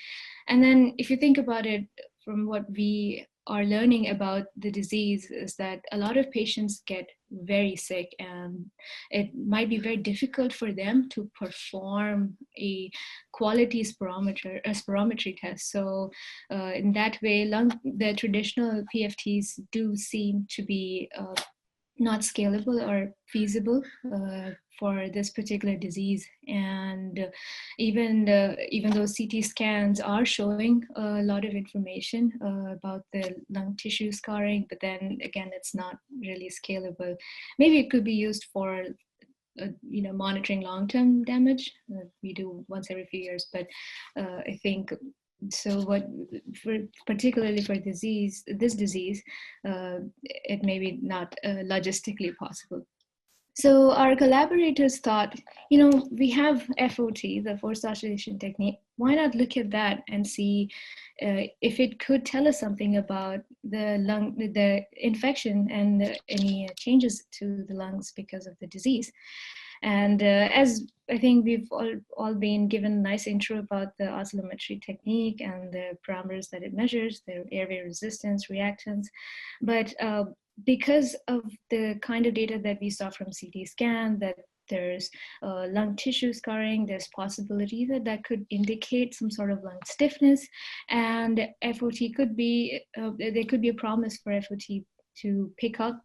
And then if you think about it, from what we are learning about the disease, is that a lot of patients get very sick, and it might be very difficult for them to perform a quality spirometry test. So in that way, the traditional PFTs do seem to be not scalable or feasible for this particular disease. And even though CT scans are showing a lot of information about the lung tissue scarring, but then again, it's not really scalable. Maybe it could be used for monitoring long-term damage. We do once every few years, but I think so. Particularly for this disease, it may be not logistically possible. So our collaborators thought, we have FOT, the forced oscillation technique. Why not look at that and see if it could tell us something about the infection and any changes to the lungs because of the disease. And as I think we've all been given a nice intro about the oscillometry technique and the parameters that it measures, the airway resistance, reactance, but because of the kind of data that we saw from CT scan, that there's lung tissue scarring, there's possibility that could indicate some sort of lung stiffness, and FOT could be, there could be a promise for FOT to pick up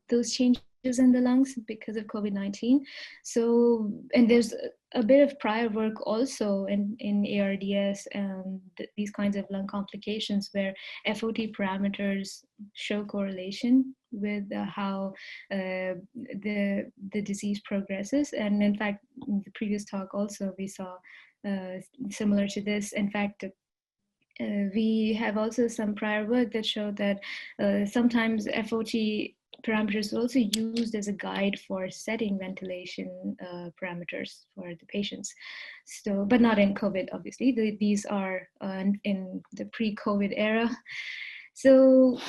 those changes in the lungs because of COVID-19. So, and there's a bit of prior work also in ARDS and these kinds of lung complications where FOT parameters show correlation with how the disease progresses. And in fact, in the previous talk also, we saw similar to this. In fact, we have also some prior work that showed that sometimes FOT parameters are also used as a guide for setting ventilation parameters for the patients. So, but not in COVID, obviously. These are in the pre-COVID era. So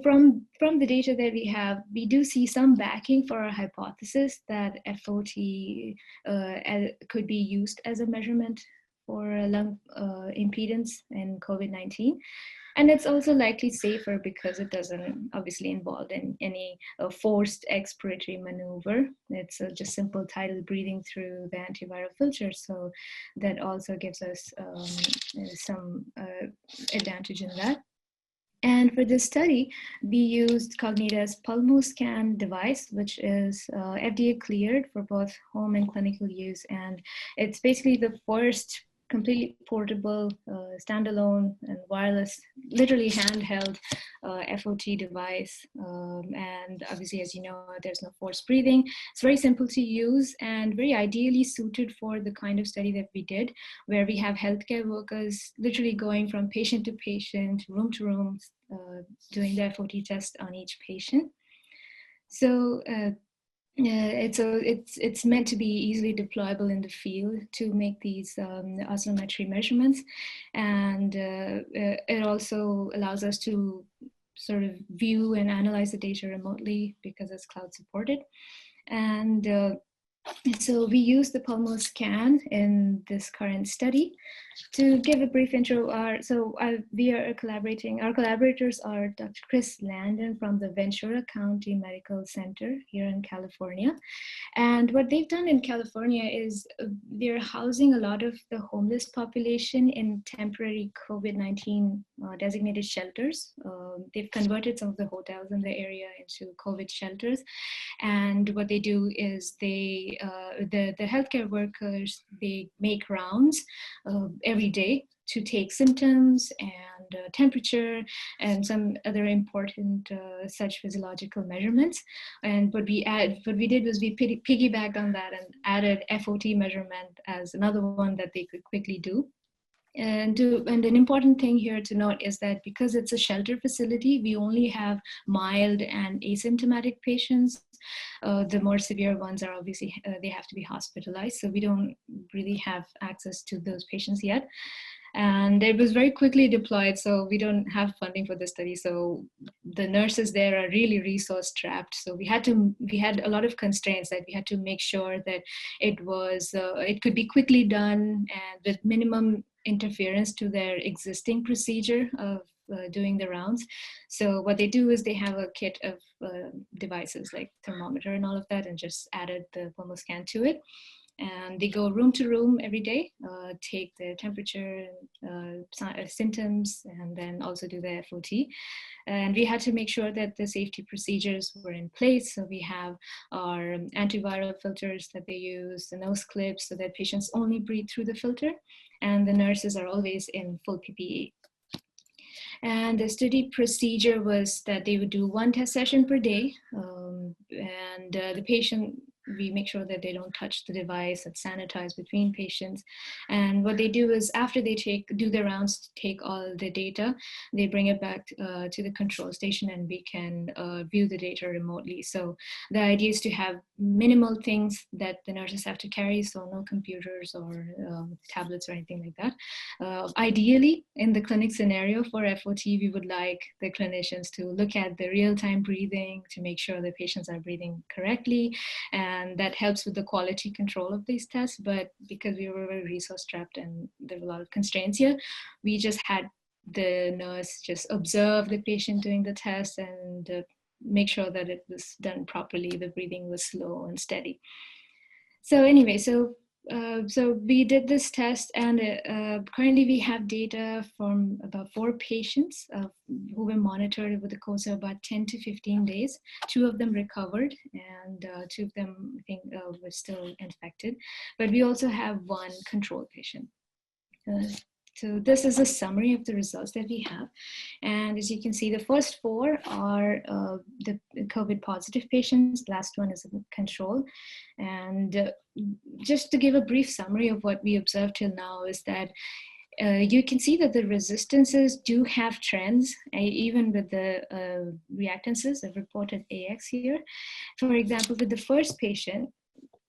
from the data that we have, we do see some backing for our hypothesis that FOT could be used as a measurement for lung impedance in COVID-19. And it's also likely safer because it doesn't obviously involve in any forced expiratory maneuver. It's just simple tidal breathing through the antiviral filter. So that also gives us some advantage in that. And for this study, we used Cognita's PulmoScan device, which is FDA cleared for both home and clinical use. And it's basically the first completely portable, standalone and wireless, literally handheld FOT device. And obviously, as you know, there's no forced breathing. It's very simple to use and very ideally suited for the kind of study that we did, where we have healthcare workers literally going from patient to patient, room to room, doing the FOT test on each patient. So it's meant to be easily deployable in the field to make these oscillometry measurements, and it also allows us to sort of view and analyze the data remotely because it's cloud supported. And so we use the Pulmo scan in this current study. To give a brief intro, we are collaborating. Our collaborators are Dr. Chris Landon from the Ventura County Medical Center here in California. And what they've done in California is they're housing a lot of the homeless population in temporary COVID-19 designated shelters. They've converted some of the hotels in the area into COVID shelters. And what they do is the healthcare workers, they make rounds every day to take symptoms and temperature and some other important such physiological measurements. And what we did was we piggybacked on that and added FOT measurement as another one that they could quickly do. And an important thing here to note is that because it's a shelter facility, we only have mild and asymptomatic patients. The more severe ones are obviously, they have to be hospitalized. So we don't really have access to those patients yet. And it was very quickly deployed, so we don't have funding for the study. So the nurses there are really resource strapped. So we had a lot of constraints that we had to make sure that it could be quickly done and with minimum interference to their existing procedure of doing the rounds. So what they do is they have a kit of devices like thermometer and all of that, and just added the Pulmo scan to it. And they go room to room every day, take the temperature, symptoms, and then also do the FOT. And we had to make sure that the safety procedures were in place. So we have our antiviral filters that they use, the nose clips, so that patients only breathe through the filter. And the nurses are always in full PPE. And the study procedure was that they would do one test session per day. And the patient, we make sure that they don't touch the device, it's sanitized between patients. And what they do is after they do their rounds to take all the data, they bring it back to the control station, and we can view the data remotely. So the idea is to have minimal things that the nurses have to carry, so no computers or tablets or anything like that. Ideally, in the clinic scenario for FOT, we would like the clinicians to look at the real-time breathing to make sure the patients are breathing correctly, and that helps with the quality control of these tests. But because we were very resource strapped and there were a lot of constraints here, we just had the nurse just observe the patient doing the test and make sure that it was done properly, the breathing was slow and steady. So anyway, so we did this test, and currently we have data from about 4 patients who were monitored over the course of about 10 to 15 days. 2 of them recovered, and 2 of them, I think, were still infected. But we also have 1 control patient. So this is a summary of the results that we have. And as you can see, the first 4 are the COVID positive patients. Last one is a control. And just to give a brief summary of what we observed till now is that you can see that the resistances do have trends, even with the reactances, the reported AX here. For example, with the first patient,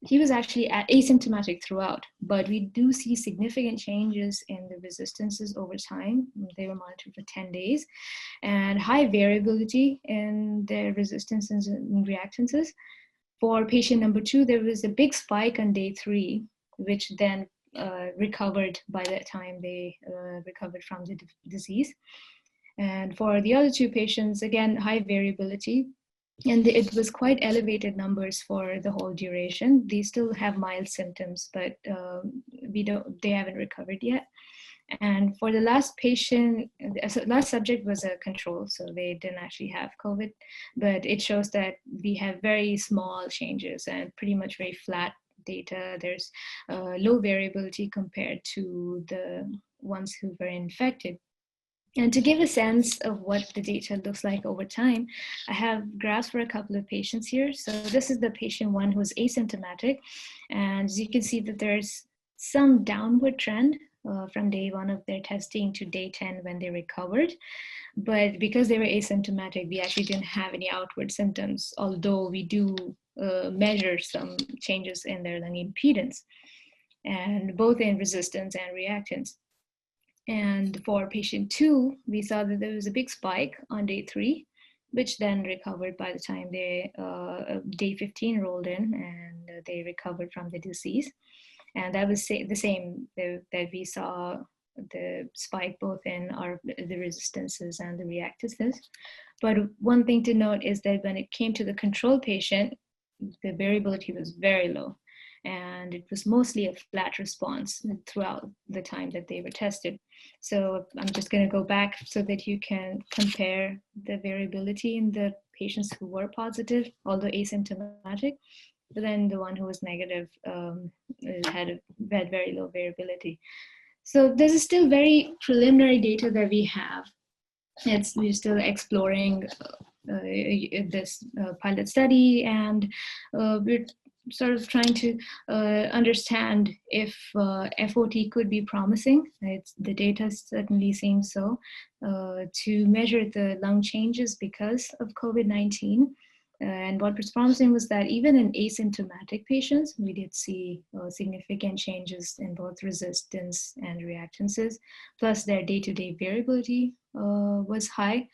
he was actually asymptomatic throughout, but we do see significant changes in the resistances over time. They were monitored for 10 days, and high variability in their resistances and reactances. For patient number 2, there was a big spike on day 3, which then recovered by the time they recovered from the disease. And for the other 2 patients, again, high variability. And it was quite elevated numbers for the whole duration. They still have mild symptoms, but they haven't recovered yet. And for the last patient, last subject was a control, so they didn't actually have COVID, but it shows that we have very small changes and pretty much very flat data. There's low variability compared to the ones who were infected. And to give a sense of what the data looks like over time, I have graphs for a couple of patients here. So this is the patient one who's asymptomatic. And as you can see that there's some downward trend from day 1 of their testing to day 10 when they recovered. But because they were asymptomatic, we actually didn't have any outward symptoms, although we do measure some changes in their lung impedance, and both in resistance and reactance. And for patient 2, we saw that there was a big spike on day 3, which then recovered by the time they day 15 rolled in, and they recovered from the disease. And that was the same that we saw the spike both in the resistances and the reactances. But one thing to note is that when it came to the control patient, the variability was very low. And it was mostly a flat response throughout the time that they were tested. So I'm just going to go back so that you can compare the variability in the patients who were positive, although asymptomatic. But then the one who was negative had very low variability. So this is still very preliminary data that we have. We're still exploring this pilot study, and we're sort of trying to understand if FOT could be promising. The data certainly seems so, to measure the lung changes because of COVID-19. And what was promising was that even in asymptomatic patients, we did see significant changes in both resistance and reactances, plus their day-to-day variability was high.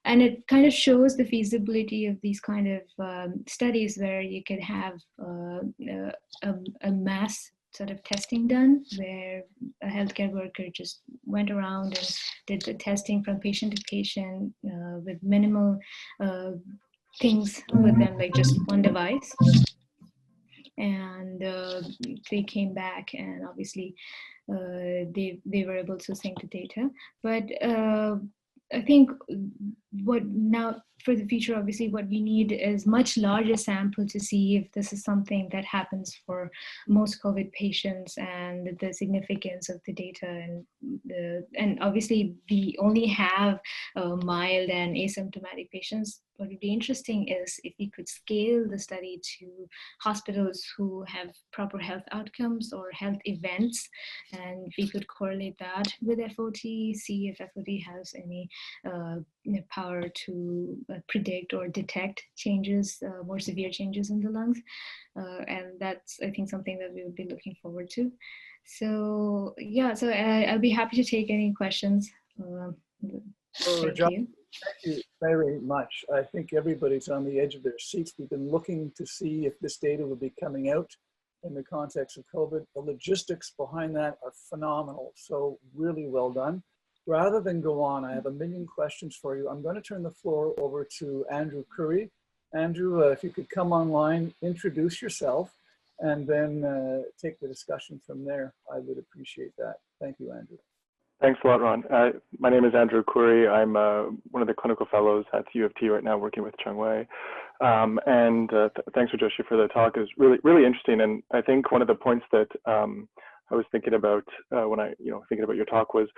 And it kind of shows the feasibility of these kind of studies where you could have a mass sort of testing done, where a healthcare worker just went around and did the testing from patient to patient with minimal things with them, like just one device. And they came back, and obviously they were able to sync the data. But I think what now for the future, obviously what we need is much larger sample to see if this is something that happens for most COVID patients, and the significance of the data. And obviously we only have mild and asymptomatic patients. What would be interesting is if we could scale the study to hospitals who have proper health outcomes or health events, and we could correlate that with FOT, see if FOT has any power to predict or detect changes, more severe changes in the lungs. And that's, I think, something that we would be looking forward to. So yeah, so I'll be happy to take any questions. Thank you. Thank you very much. I think everybody's on the edge of their seats. We've been looking to see if this data will be coming out in the context of COVID. The logistics behind that are phenomenal. So really well done. Rather than go on, I have a million questions for you. I'm going to turn the floor over to Andrew Curry. Andrew, if you could come online, introduce yourself, and then take the discussion from there. I would appreciate that. Thank you, Andrew. Thanks a lot, Ron. My name is Andrew Curry. I'm one of the clinical fellows at U of T right now, working with Chung Wei. Thanks, Rajoshi, for the talk. It was really interesting. And I think one of the points that I was thinking about when thinking about your talk was,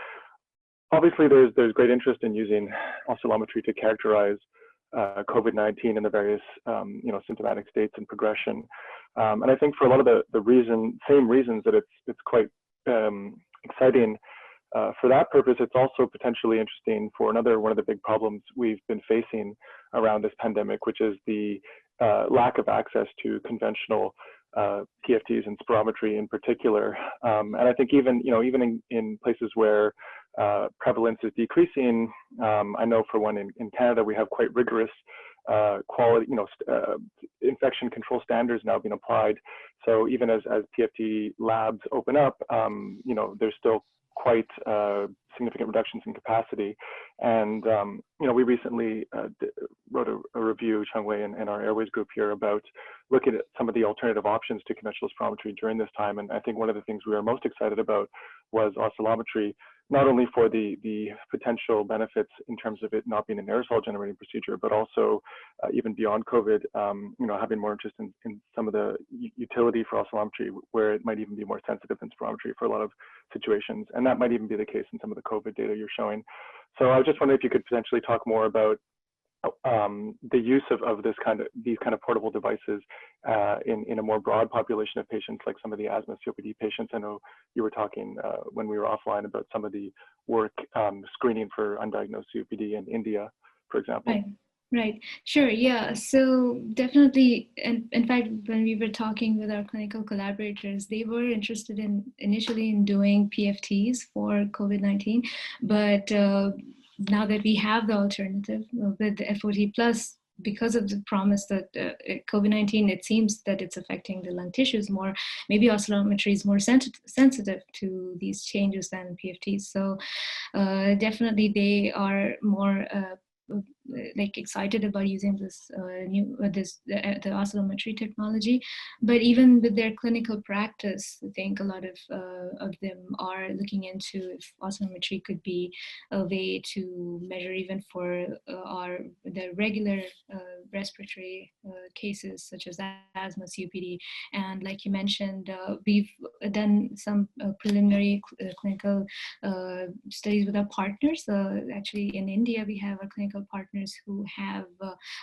obviously there's great interest in using oscillometry to characterize COVID-19 and the various symptomatic states and progression. And I think for a lot of the same reasons that it's quite exciting. For that purpose, it's also potentially interesting for one of the big problems we've been facing around this pandemic, which is the lack of access to conventional PFTs and spirometry in particular. And I think even in places where prevalence is decreasing, I know for one in Canada we have quite rigorous quality, infection control standards now being applied. So even as PFT labs open up, there's still quite significant reductions in capacity. And, we recently wrote a review, Chung Wei and our Airways group here, about looking at some of the alternative options to conventional spirometry during this time. And I think one of the things we were most excited about was oscillometry, not only for the potential benefits in terms of it not being an aerosol generating procedure, but also even beyond COVID, having more interest in some of the utility for oscillometry, where it might even be more sensitive than spirometry for a lot of situations. And that might even be the case in some of the COVID data you're showing. So I was just wondering if you could potentially talk more about the use of these kind of portable devices in a more broad population of patients, like some of the asthma COPD patients. I know you were talking when we were offline about some of the work screening for undiagnosed COPD in India, for example. Right. Sure. Yeah. So definitely, and in fact, when we were talking with our clinical collaborators, they were interested initially in doing PFTs for COVID-19, but now that we have the alternative with the FOT plus, because of the promise that COVID-19, it seems that it's affecting the lung tissues more, maybe oscillometry is more sensitive to these changes than PFTs. So definitely they are more excited about using this the oscillometry technology. But even with their clinical practice, I think a lot of them are looking into if oscillometry could be a way to measure even for the regular respiratory cases such as asthma, COPD. And like you mentioned, we've done some preliminary clinical studies with our partners. Actually, in India, we have our clinical partners who have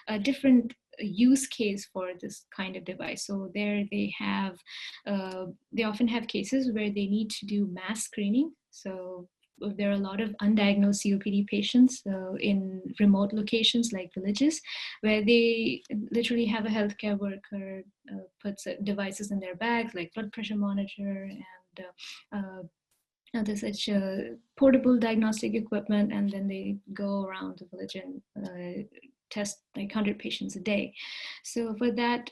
a different use case for this kind of device. So there they have, they often have cases where they need to do mass screening. So there are a lot of undiagnosed COPD patients in remote locations like villages, where they literally have a healthcare worker puts devices in their bags like blood pressure monitor and other such portable diagnostic equipment, and then they go around the village and test like 100 patients a day. So for that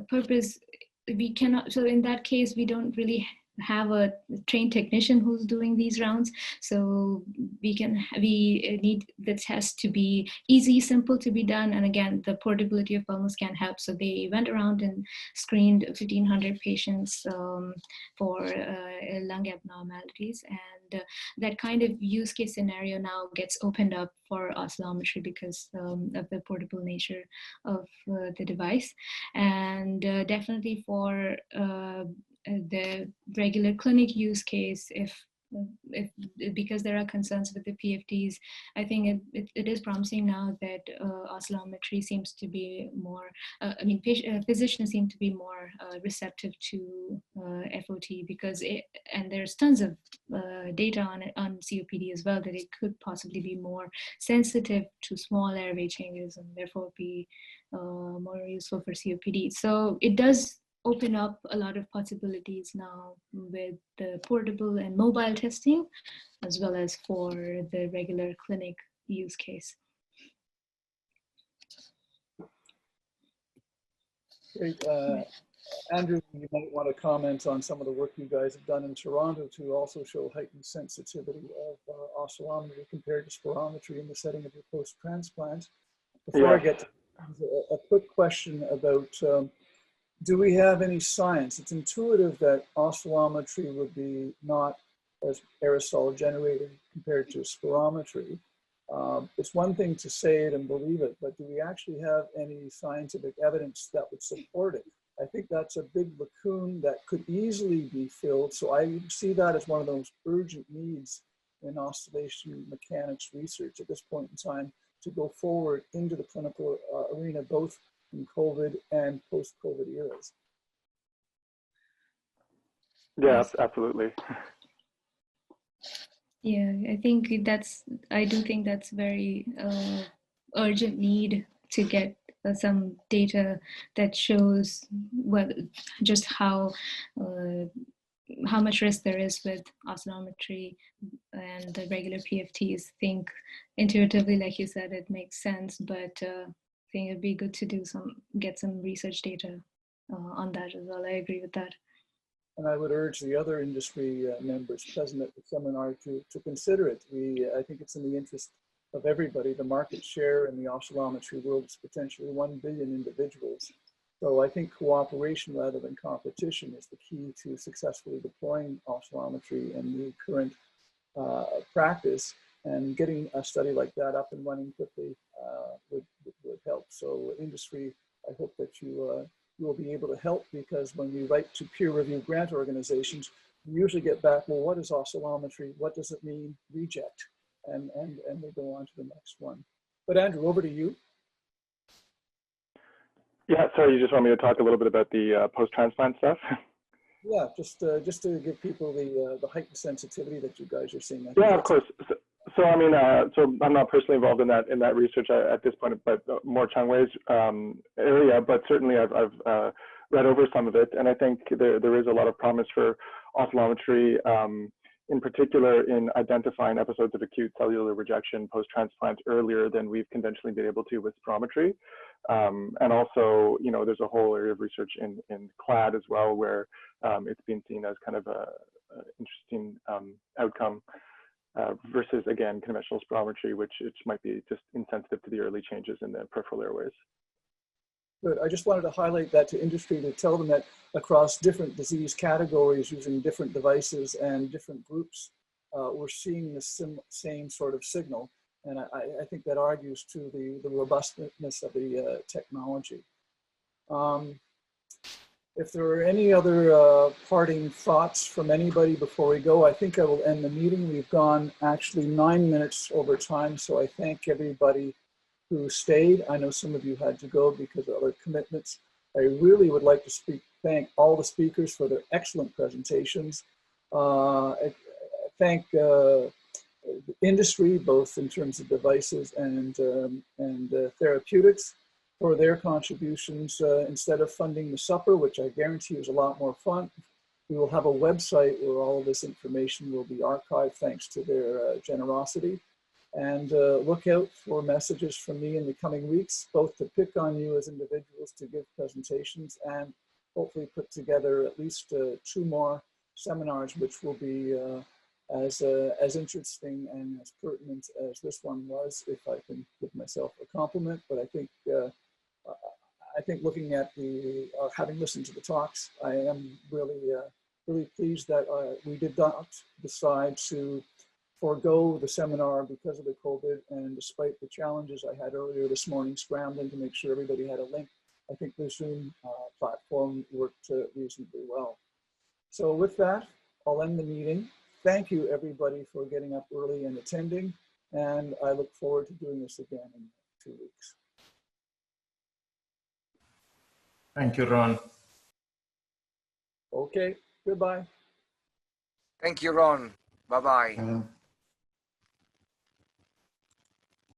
purpose, we cannot, so in that case, we don't really have a trained technician who's doing these rounds. So we need the test to be easy, simple to be done. And again, the portability of Pulmoscan helps. So they went around and screened 1,500 patients for lung abnormalities. And that kind of use case scenario now gets opened up for oscillometry because of the portable nature of the device. And definitely for the regular clinic use case, if because there are concerns with the PFTs, I think it is promising now that oscillometry seems to be more, physicians seem to be more receptive to FOT because and there's tons of data on COPD as well, that it could possibly be more sensitive to small airway changes and therefore be more useful for COPD. So it does open up a lot of possibilities now with the portable and mobile testing, as well as for the regular clinic use case. Great. Andrew, you might want to comment on some of the work you guys have done in Toronto to also show heightened sensitivity of oscillometry compared to spirometry in the setting of your post-transplant. Before I get to a quick question about do we have any science? It's intuitive that oscillometry would be not as aerosol generating compared to spirometry. It's one thing to say it and believe it, but do we actually have any scientific evidence that would support it? I think that's a big lacune that could easily be filled. So I see that as one of those urgent needs in oscillation mechanics research at this point in time to go forward into the clinical arena, both in COVID and post-COVID eras. Yeah, absolutely. Yeah, I do think that's very urgent need to get some data that shows just how much risk there is with oscillometry and the regular PFTs. I think intuitively, like you said, it makes sense, but I think it'd be good to get some research data on that as well. I agree with that. And I would urge the other industry members present at the seminar to consider it. I think it's in the interest of everybody. The market share in the oscillometry world is potentially 1 billion individuals. So I think cooperation rather than competition is the key to successfully deploying oscillometry in the current practice, and getting a study like that up and running quickly would help. So industry, I hope that you will be able to help, because when we write to peer review grant organizations, we usually get back, well, what is oscillometry? What does it mean? Reject. And they go on to the next one. But Andrew, over to you. Yeah, sorry, you just want me to talk a little bit about the post-transplant stuff? Yeah, just to give people the heightened sensitivity that you guys are seeing. Yeah, of course. So I mean, so I'm not personally involved in that research at this point, but more Changwei's area. But certainly, I've read over some of it, and I think there is a lot of promise for oscillometry, in particular in identifying episodes of acute cellular rejection post-transplant earlier than we've conventionally been able to with spirometry. And also, you know, there's a whole area of research in CLAD as well, where it's been seen as kind of a interesting outcome versus, again, conventional spirometry, which might be just insensitive to the early changes in the peripheral airways. Good. I just wanted to highlight that to industry, to tell them that across different disease categories, using different devices and different groups, we're seeing the same sort of signal. And I think that argues to the robustness of the technology. If there are any other parting thoughts from anybody before we go, I think I will end the meeting. We've gone actually 9 minutes over time, so I thank everybody who stayed. I know some of you had to go because of other commitments. I really would like to thank all the speakers for their excellent presentations. Thank the industry, both in terms of devices and therapeutics, for their contributions. Instead of funding the supper, which I guarantee is a lot more fun, we will have a website where all of this information will be archived thanks to their generosity. And look out for messages from me in the coming weeks, both to pick on you as individuals to give presentations, and hopefully put together at least 2 more seminars, which will be as interesting and as pertinent as this one was, if I can give myself a compliment. But I think looking at having listened to the talks, I am really pleased that we did not decide to forego the seminar because of the COVID, and despite the challenges I had earlier this morning scrambling to make sure everybody had a link, I think the Zoom platform worked reasonably well. So with that, I'll end the meeting. Thank you everybody for getting up early and attending, and I look forward to doing this again in 2 weeks. Thank you, Ron. Okay, goodbye. Thank you, Ron. Bye-bye.